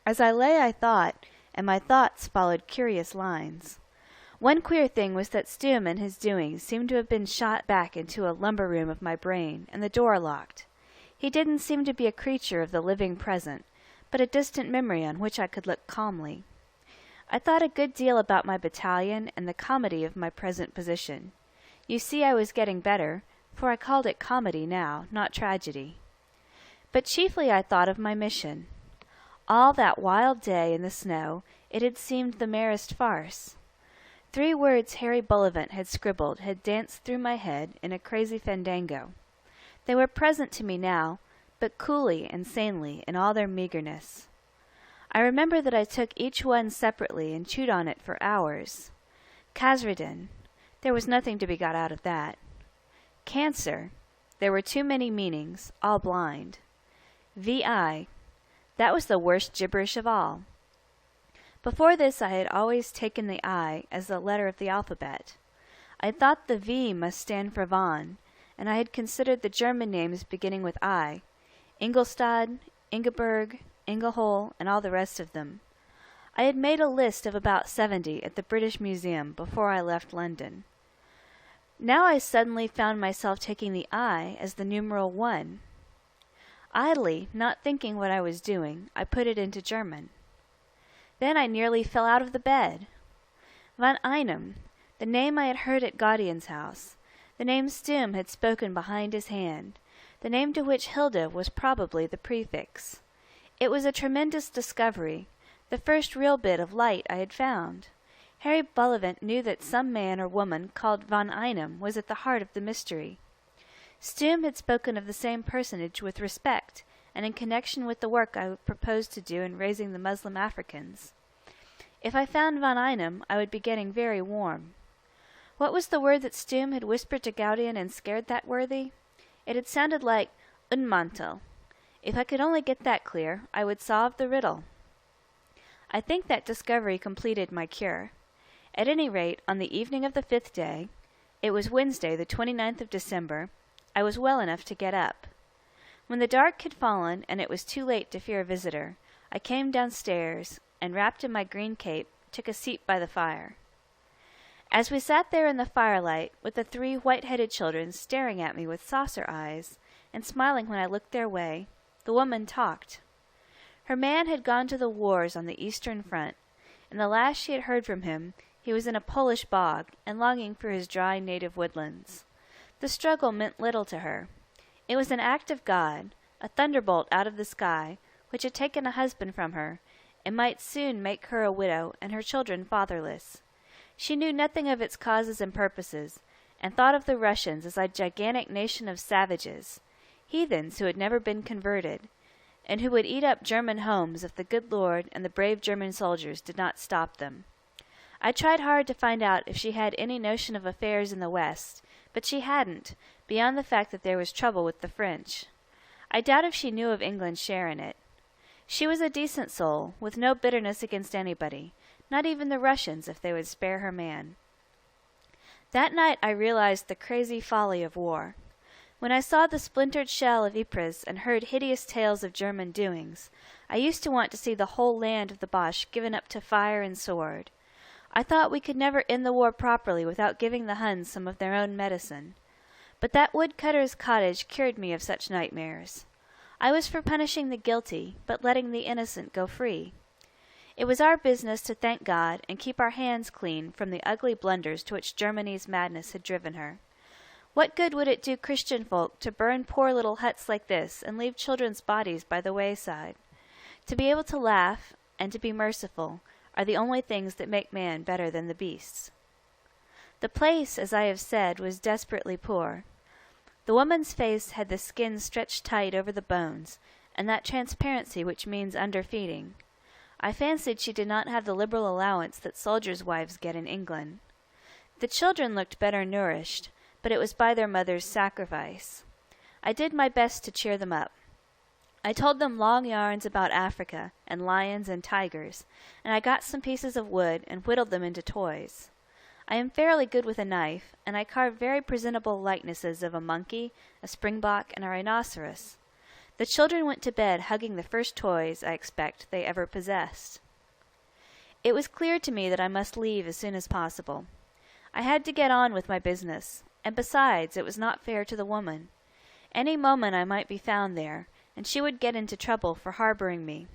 As I lay I thought, and my thoughts followed curious lines. One queer thing was that Stum and his doings seemed to have been shot back into a lumber room of my brain, and the door locked. He didn't seem to be a creature of the living present, but a distant memory on which I could look calmly. I thought a good deal about my battalion and the comedy of my present position. You see I was getting better, for I called it comedy now, not tragedy. But chiefly I thought of my mission. All that wild day in the snow it had seemed the merest farce. 3 words Harry Bullivant had scribbled had danced through my head in a crazy fandango. They were present to me now, but coolly and sanely in all their meagreness. I remember that I took each one separately and chewed on it for hours. Kasredin, there was nothing to be got out of that. Cancer, there were too many meanings, all blind. VI, that was the worst gibberish of all. Before this I had always taken the I as the letter of the alphabet. I had thought the V must stand for von, and I had considered the German names beginning with I, Ingolstadt, Ingeborg, Ingelhole, and all the rest of them. I had made a list of about 70 at the British Museum before I left London. Now I suddenly found myself taking the I as the numeral 1. Idly, not thinking what I was doing, I put it into German. Then I nearly fell out of the bed. Von Einem, the name I had heard at Gaudian's house, the name Stumm had spoken behind his hand, the name to which Hilda was probably the prefix. It was a tremendous discovery, the first real bit of light I had found. Harry Bullivant knew that some man or woman called Von Einem was at the heart of the mystery. Stumm had spoken of the same personage with respect, and in connection with the work I proposed to do in raising the Muslim Africans. If I found Von Einem, I would be getting very warm. What was the word that Stumm had whispered to Gaudian and scared that worthy? It had sounded like Greenmantle. If I could only get that clear, I would solve the riddle. I think that discovery completed my cure. At any rate, on the evening of the 5th day, it was Wednesday, the 29th of December, I was well enough to get up. When the dark had fallen and it was too late to fear a visitor, I came downstairs, and wrapped in my green cape, took a seat by the fire. As we sat there in the firelight, with the 3 white-headed children staring at me with saucer eyes, and smiling when I looked their way, the woman talked. Her man had gone to the wars on the Eastern Front, and the last she had heard from him, he was in a Polish bog, and longing for his dry native woodlands. The struggle meant little to her. It was an act of God, a thunderbolt out of the sky, which had taken a husband from her, and might soon make her a widow and her children fatherless. She knew nothing of its causes and purposes, and thought of the Russians as a gigantic nation of savages, heathens who had never been converted, and who would eat up German homes if the good Lord and the brave German soldiers did not stop them. I tried hard to find out if she had any notion of affairs in the West, but she hadn't, beyond the fact that there was trouble with the French. I doubt if she knew of England's share in it. She was a decent soul, with no bitterness against anybody, not even the Russians if they would spare her man. That night I realized the crazy folly of war. When I saw the splintered shell of Ypres and heard hideous tales of German doings, I used to want to see the whole land of the Boche given up to fire and sword. I thought we could never end the war properly without giving the Huns some of their own medicine. But that woodcutter's cottage cured me of such nightmares. I was for punishing the guilty, but letting the innocent go free. It was our business to thank God and keep our hands clean from the ugly blunders to which Germany's madness had driven her. What good would it do Christian folk to burn poor little huts like this and leave children's bodies by the wayside? To be able to laugh and to be merciful are the only things that make man better than the beasts. The place, as I have said, was desperately poor. The woman's face had the skin stretched tight over the bones, and that transparency which means underfeeding. I fancied she did not have the liberal allowance that soldiers' wives get in England. The children looked better nourished, but it was by their mother's sacrifice. I did my best to cheer them up. I told them long yarns about Africa, and lions and tigers, and I got some pieces of wood and whittled them into toys. I am fairly good with a knife, and I carved very presentable likenesses of a monkey, a springbok, and a rhinoceros. The children went to bed hugging the first toys, I expect, they ever possessed. It was clear to me that I must leave as soon as possible. I had to get on with my business, and besides, it was not fair to the woman. Any moment I might be found there, and she would get into trouble for harboring me.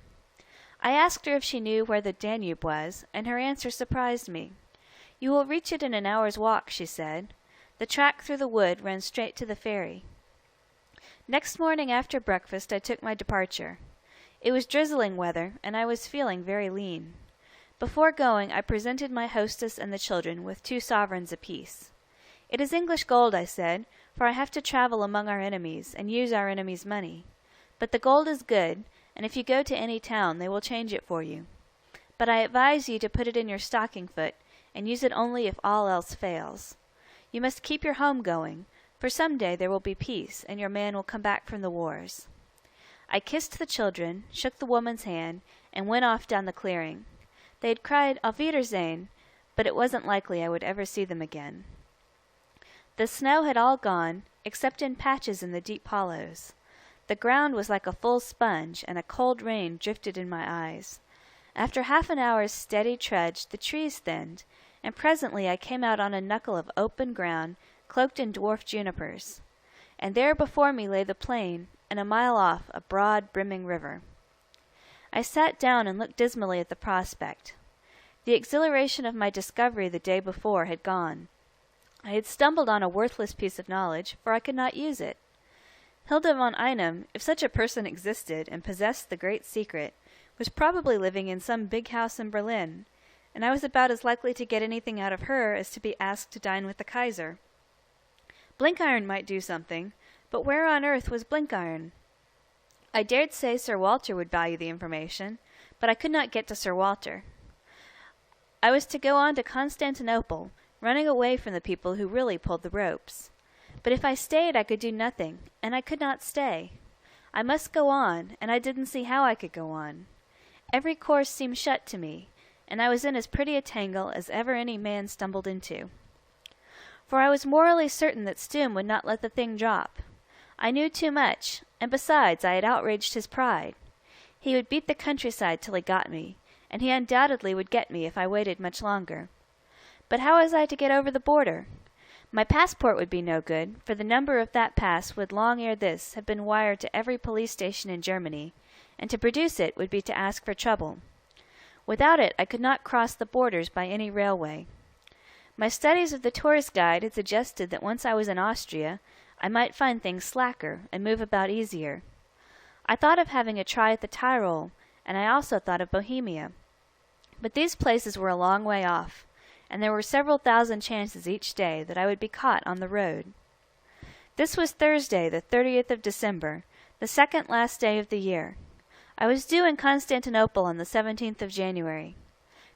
I asked her if she knew where the Danube was, and her answer surprised me. "You will reach it in an hour's walk," she said. "The track through the wood runs straight to the ferry." Next morning after breakfast I took my departure. It was drizzling weather, and I was feeling very lean. Before going, I presented my hostess and the children with 2 sovereigns apiece. "It is English gold," I said, "for I have to travel among our enemies, and use our enemies' money. But the gold is good, and if you go to any town they will change it for you. But I advise you to put it in your stocking foot, and use it only if all else fails. You must keep your home going, for some day there will be peace, and your man will come back from the wars." I kissed the children, shook the woman's hand, and went off down the clearing. They had cried "Auf Wiedersehen," but it wasn't likely I would ever see them again. The snow had all gone, except in patches in the deep hollows. The ground was like a full sponge, and a cold rain drifted in my eyes. After half an hour's steady trudge, the trees thinned, and presently I came out on a knuckle of open ground, cloaked in dwarf junipers. And there before me lay the plain, and a mile off a broad, brimming river. I sat down and looked dismally at the prospect. The exhilaration of my discovery the day before had gone. I had stumbled on a worthless piece of knowledge, for I could not use it. Hilda von Einem, if such a person existed and possessed the great secret, was probably living in some big house in Berlin, and I was about as likely to get anything out of her as to be asked to dine with the Kaiser. Blenkiron might do something, but where on earth was Blenkiron? I dared say Sir Walter would value the information, but I could not get to Sir Walter. I was to go on to Constantinople, running away from the people who really pulled the ropes. But if I stayed I could do nothing, and I could not stay. I must go on, and I didn't see how I could go on. Every course seemed shut to me, and I was in as pretty a tangle as ever any man stumbled into. For I was morally certain that Stum would not let the thing drop. I knew too much, and besides I had outraged his pride. He would beat the countryside till he got me, and he undoubtedly would get me if I waited much longer. But how was I to get over the border? My passport would be no good, for the number of that pass would long ere this have been wired to every police station in Germany, and to produce it would be to ask for trouble. Without it I could not cross the borders by any railway. My studies of the tourist guide had suggested that once I was in Austria, I might find things slacker and move about easier. I thought of having a try at the Tyrol, and I also thought of Bohemia. But these places were a long way off, and there were several thousand chances each day that I would be caught on the road. This was Thursday, the 30th of December, the second last day of the year. I was due in Constantinople on the 17th of January.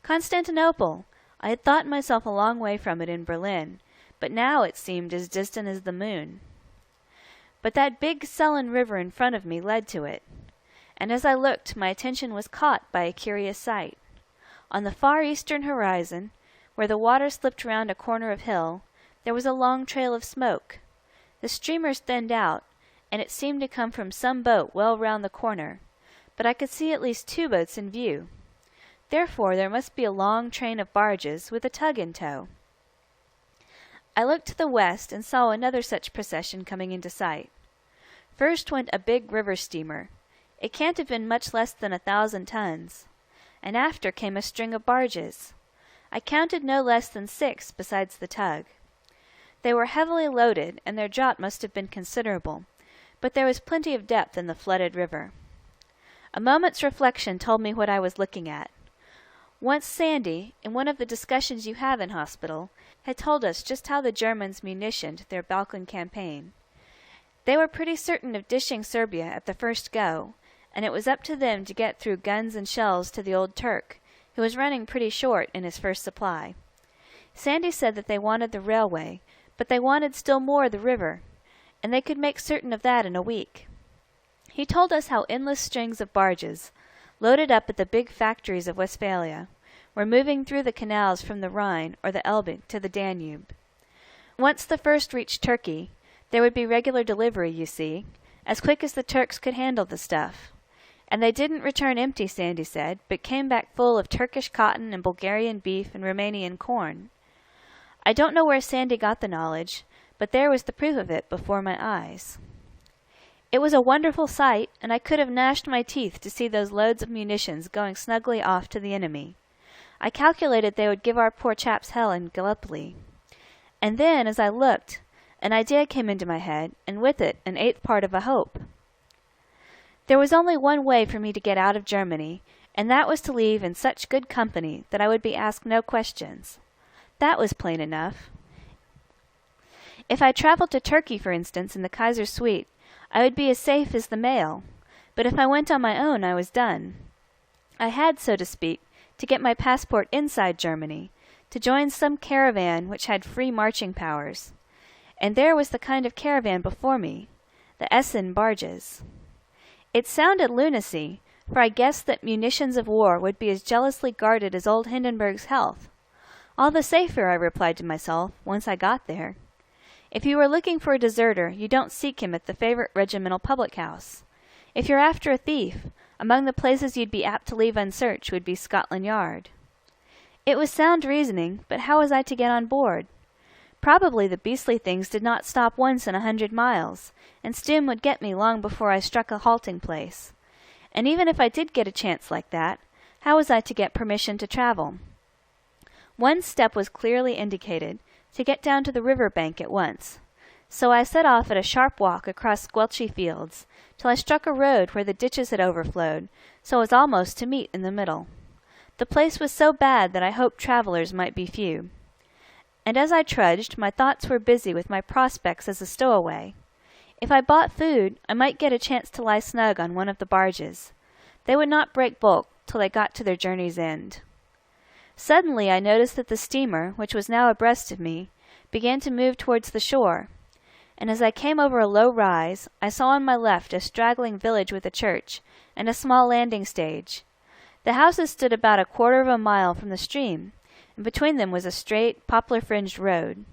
Constantinople! I had thought myself a long way from it in Berlin, but now it seemed as distant as the moon. But that big sullen river in front of me led to it, and as I looked my attention was caught by a curious sight. On the far eastern horizon, where the water slipped round a corner of hill, there was a long trail of smoke. The streamers thinned out, and it seemed to come from some boat well round the corner, but I could see at least 2 boats in view. Therefore there must be a long train of barges with a tug in tow. I looked to the west and saw another such procession coming into sight. First went a big river steamer. It can't have been much less than 1,000 tons. And after came a string of barges. I counted no less than 6 besides the tug. They were heavily loaded, and their draught must have been considerable, but there was plenty of depth in the flooded river. A moment's reflection told me what I was looking at. Once Sandy, in one of the discussions you have in hospital, had told us just how the Germans munitioned their Balkan campaign. They were pretty certain of dishing Serbia at the first go, and it was up to them to get through guns and shells to the old Turk, who was running pretty short in his first supply. Sandy said that they wanted the railway, but they wanted still more the river, and they could make certain of that in a week. He told us how endless strings of barges, loaded up at the big factories of Westphalia, were moving through the canals from the Rhine or the Elbe to the Danube. Once the first reached Turkey, there would be regular delivery, you see, as quick as the Turks could handle the stuff. And they didn't return empty, Sandy said, but came back full of Turkish cotton and Bulgarian beef and Romanian corn. I don't know where Sandy got the knowledge, but there was the proof of it before my eyes. It was a wonderful sight, and I could have gnashed my teeth to see those loads of munitions going snugly off to the enemy. I calculated they would give our poor chaps hell in Gallipoli. And then, as I looked, an idea came into my head, and with it an 1/8 part of a hope. There was only one way for me to get out of Germany, and that was to leave in such good company that I would be asked no questions. That was plain enough. If I travelled to Turkey, for instance, in the Kaiser's suite, I would be as safe as the mail, but if I went on my own I was done. I had, so to speak, to get my passport inside Germany, to join some caravan which had free marching powers. And there was the kind of caravan before me, the Essen barges. It sounded lunacy, for I guessed that munitions of war would be as jealously guarded as old Hindenburg's health. All the safer, I replied to myself, once I got there. If you are looking for a deserter, you don't seek him at the favourite regimental public house. If you're after a thief, among the places you'd be apt to leave unsearched would be Scotland Yard. It was sound reasoning, but how was I to get on board? Probably the beastly things did not stop once in 100 miles, and Stum would get me long before I struck a halting place. And even if I did get a chance like that, how was I to get permission to travel? One step was clearly indicated, to get down to the river bank at once. So I set off at a sharp walk across squelchy fields, till I struck a road where the ditches had overflowed, so as almost to meet in the middle. The place was so bad that I hoped travellers might be few. And as I trudged, my thoughts were busy with my prospects as a stowaway. If I bought food, I might get a chance to lie snug on one of the barges. They would not break bulk till they got to their journey's end. Suddenly I noticed that the steamer, which was now abreast of me, began to move towards the shore, and as I came over a low rise, I saw on my left a straggling village with a church, and a small landing stage. The houses stood about 1/4 of a mile from the stream, and between them was a straight, poplar-fringed road.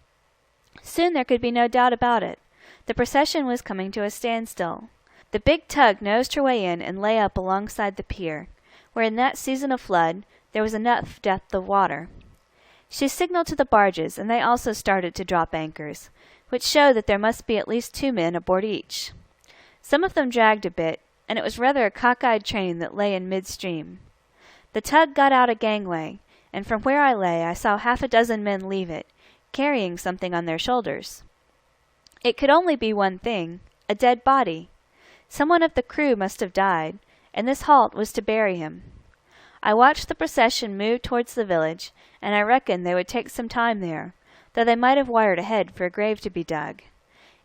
Soon there could be no doubt about it. The procession was coming to a standstill. The big tug nosed her way in and lay up alongside the pier, where in that season of flood there was enough depth of water. She signaled to the barges, and they also started to drop anchors, which showed that there must be at least 2 men aboard each. Some of them dragged a bit, and it was rather a cockeyed train that lay in midstream. The tug got out a gangway, and from where I lay I saw 6 men leave it, carrying something on their shoulders. It could only be one thing, a dead body. Someone of the crew must have died, and this halt was to bury him. I watched the procession move towards the village, and I reckoned they would take some time there, though they might have wired ahead for a grave to be dug.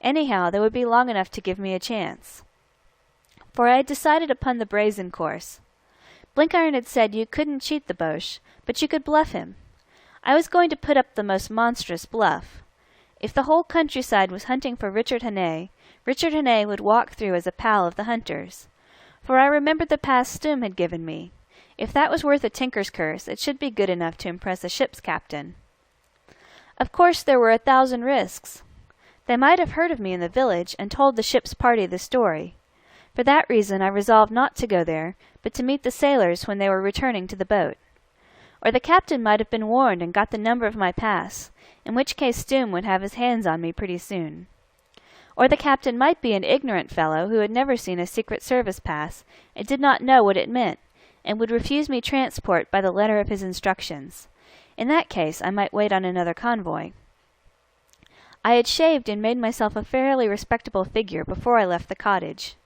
Anyhow, they would be long enough to give me a chance. For I had decided upon the brazen course. Blenkiron had said you couldn't cheat the Boche, but you could bluff him. I was going to put up the most monstrous bluff. If the whole countryside was hunting for Richard Hannay would walk through as a pal of the hunters. For I remembered the pass Stum had given me. If that was worth a tinker's curse, it should be good enough to impress a ship's captain. Of course there were 1,000 risks. They might have heard of me in the village and told the ship's party the story. For that reason I resolved not to go there, but to meet the sailors when they were returning to the boat. Or the captain might have been warned and got the number of my pass, in which case Stum would have his hands on me pretty soon. Or the captain might be an ignorant fellow who had never seen a Secret Service pass and did not know what it meant, and would refuse me transport by the letter of his instructions. In that case I might wait on another convoy. I had shaved and made myself a fairly respectable figure before I left the cottage.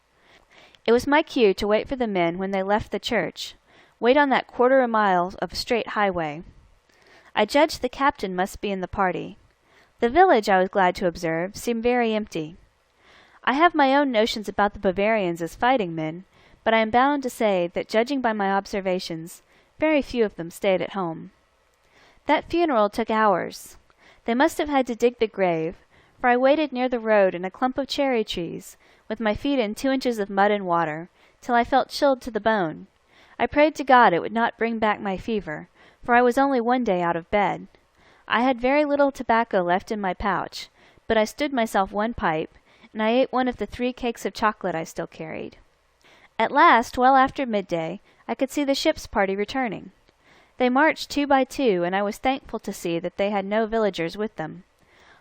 It was my cue to wait for the men when they left the church, wait on that 1/4 mile of straight highway. I judged the captain must be in the party. The village, I was glad to observe, seemed very empty. I have my own notions about the Bavarians as fighting men, but I am bound to say that, judging by my observations, very few of them stayed at home. That funeral took hours. They must have had to dig the grave, for I waited near the road in a clump of cherry trees, with my feet in 2 inches of mud and water, till I felt chilled to the bone. I prayed to God it would not bring back my fever, for I was only 1 day out of bed. I had very little tobacco left in my pouch, but I stood myself 1 pipe, and I ate one of the 3 cakes of chocolate I still carried. At last, well after midday, I could see the ship's party returning. They marched 2 by 2, and I was thankful to see that they had no villagers with them.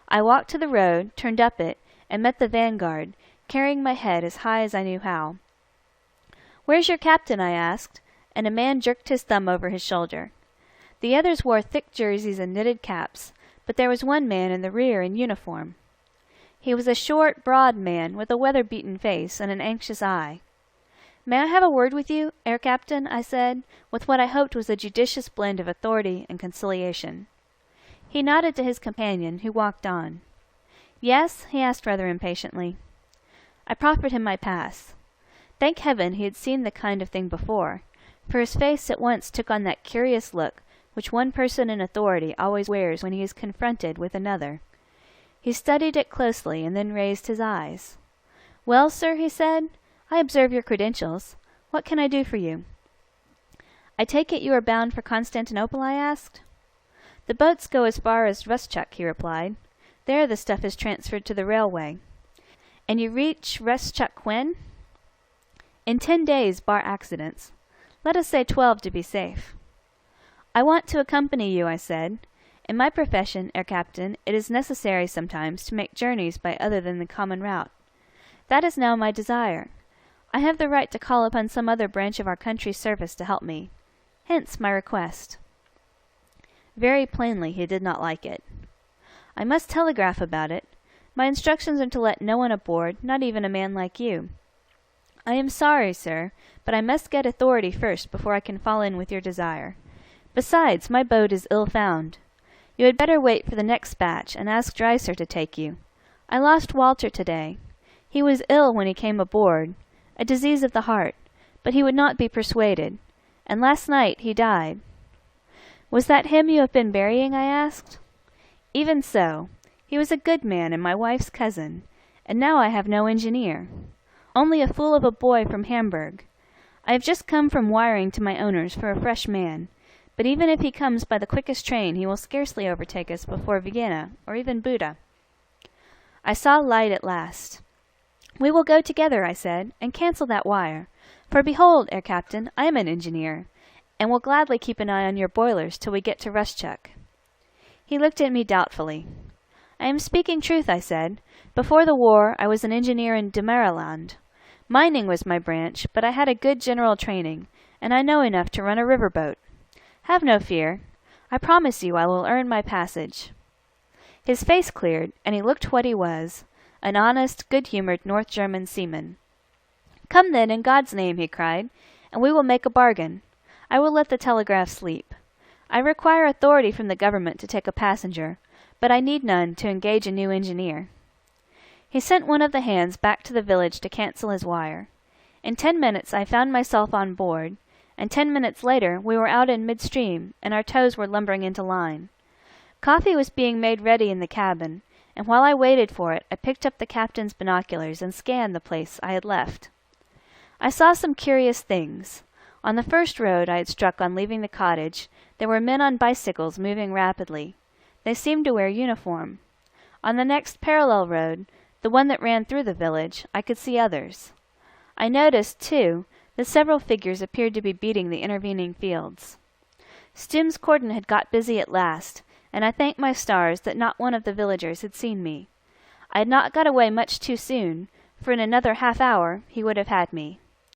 I walked to the road, turned up it, and met the vanguard, carrying my head as high as I knew how. "Where's your captain?" I asked, and a man jerked his thumb over his shoulder. The others wore thick jerseys and knitted caps, but there was one man in the rear in uniform. He was a short, broad man with a weather-beaten face and an anxious eye. "May I have a word with you, Herr Captain?" I said, with what I hoped was a judicious blend of authority and conciliation. He nodded to his companion, who walked on. "Yes?" he asked rather impatiently. I proffered him my pass. Thank heaven he had seen the kind of thing before, for his face at once took on that curious look which one person in authority always wears when he is confronted with another. He studied it closely and then raised his eyes. "Well, sir," he said, "I observe your credentials. What can I do for you?" "I take it you are bound for Constantinople?" I asked. "The boats go as far as Rustchuk," he replied. "There the stuff is transferred to the railway." "And you reach Rustchuk when?" "In 10 days, bar accidents. Let us say 12 to be safe." "I want to accompany you," I said. "In my profession, Herr Captain, it is necessary sometimes to make journeys by other than the common route. That is now my desire. I have the right to call upon some other branch of our country's service to help me. Hence my request." Very plainly he did not like it. "I must telegraph about it. My instructions are to let no one aboard, not even a man like you." "I am sorry, sir, but I must get authority first before I can fall in with your desire. Besides, my boat is ill found. You had better wait for the next batch, and ask Dreiser to take you. I lost Walter today. He was ill when he came aboard, a disease of the heart, but he would not be persuaded, and last night he died." "Was that him you have been burying?" I asked. "Even so. He was a good man and my wife's cousin, and now I have no engineer. Only a fool of a boy from Hamburg. I have just come from wiring to my owners for a fresh man, but even if he comes by the quickest train he will scarcely overtake us before Vienna, or even Buda." I saw light at last. "We will go together," I said, "and cancel that wire. For behold, Herr Captain, I am an engineer, and will gladly keep an eye on your boilers till we get to Rustchuk." He looked at me doubtfully. "I am speaking truth," I said. "Before the war I was an engineer in Damaraland. Mining was my branch, but I had a good general training, and I know enough to run a river boat. Have no fear. I promise you I will earn my passage." His face cleared, and he looked what he was, an honest, good-humoured North German seaman. "Come then, in God's name," he cried, "and we will make a bargain. I will let the telegraph sleep. I require authority from the government to take a passenger, but I need none to engage a new engineer." He sent one of the hands back to the village to cancel his wire. In 10 minutes I found myself on board, and 10 minutes later we were out in midstream, and our tows were lumbering into line. Coffee was being made ready in the cabin, and while I waited for it I picked up the captain's binoculars and scanned the place I had left. I saw some curious things. On the first road I had struck on leaving the cottage, there were men on bicycles moving rapidly. They seemed to wear uniform. On the next parallel road, the one that ran through the village, I could see others. I noticed, too, that several figures appeared to be beating the intervening fields. Stim's cordon had got busy at last, and I thanked my stars that not one of the villagers had seen me. I had not got away much too soon, for in another half-hour he would have had me.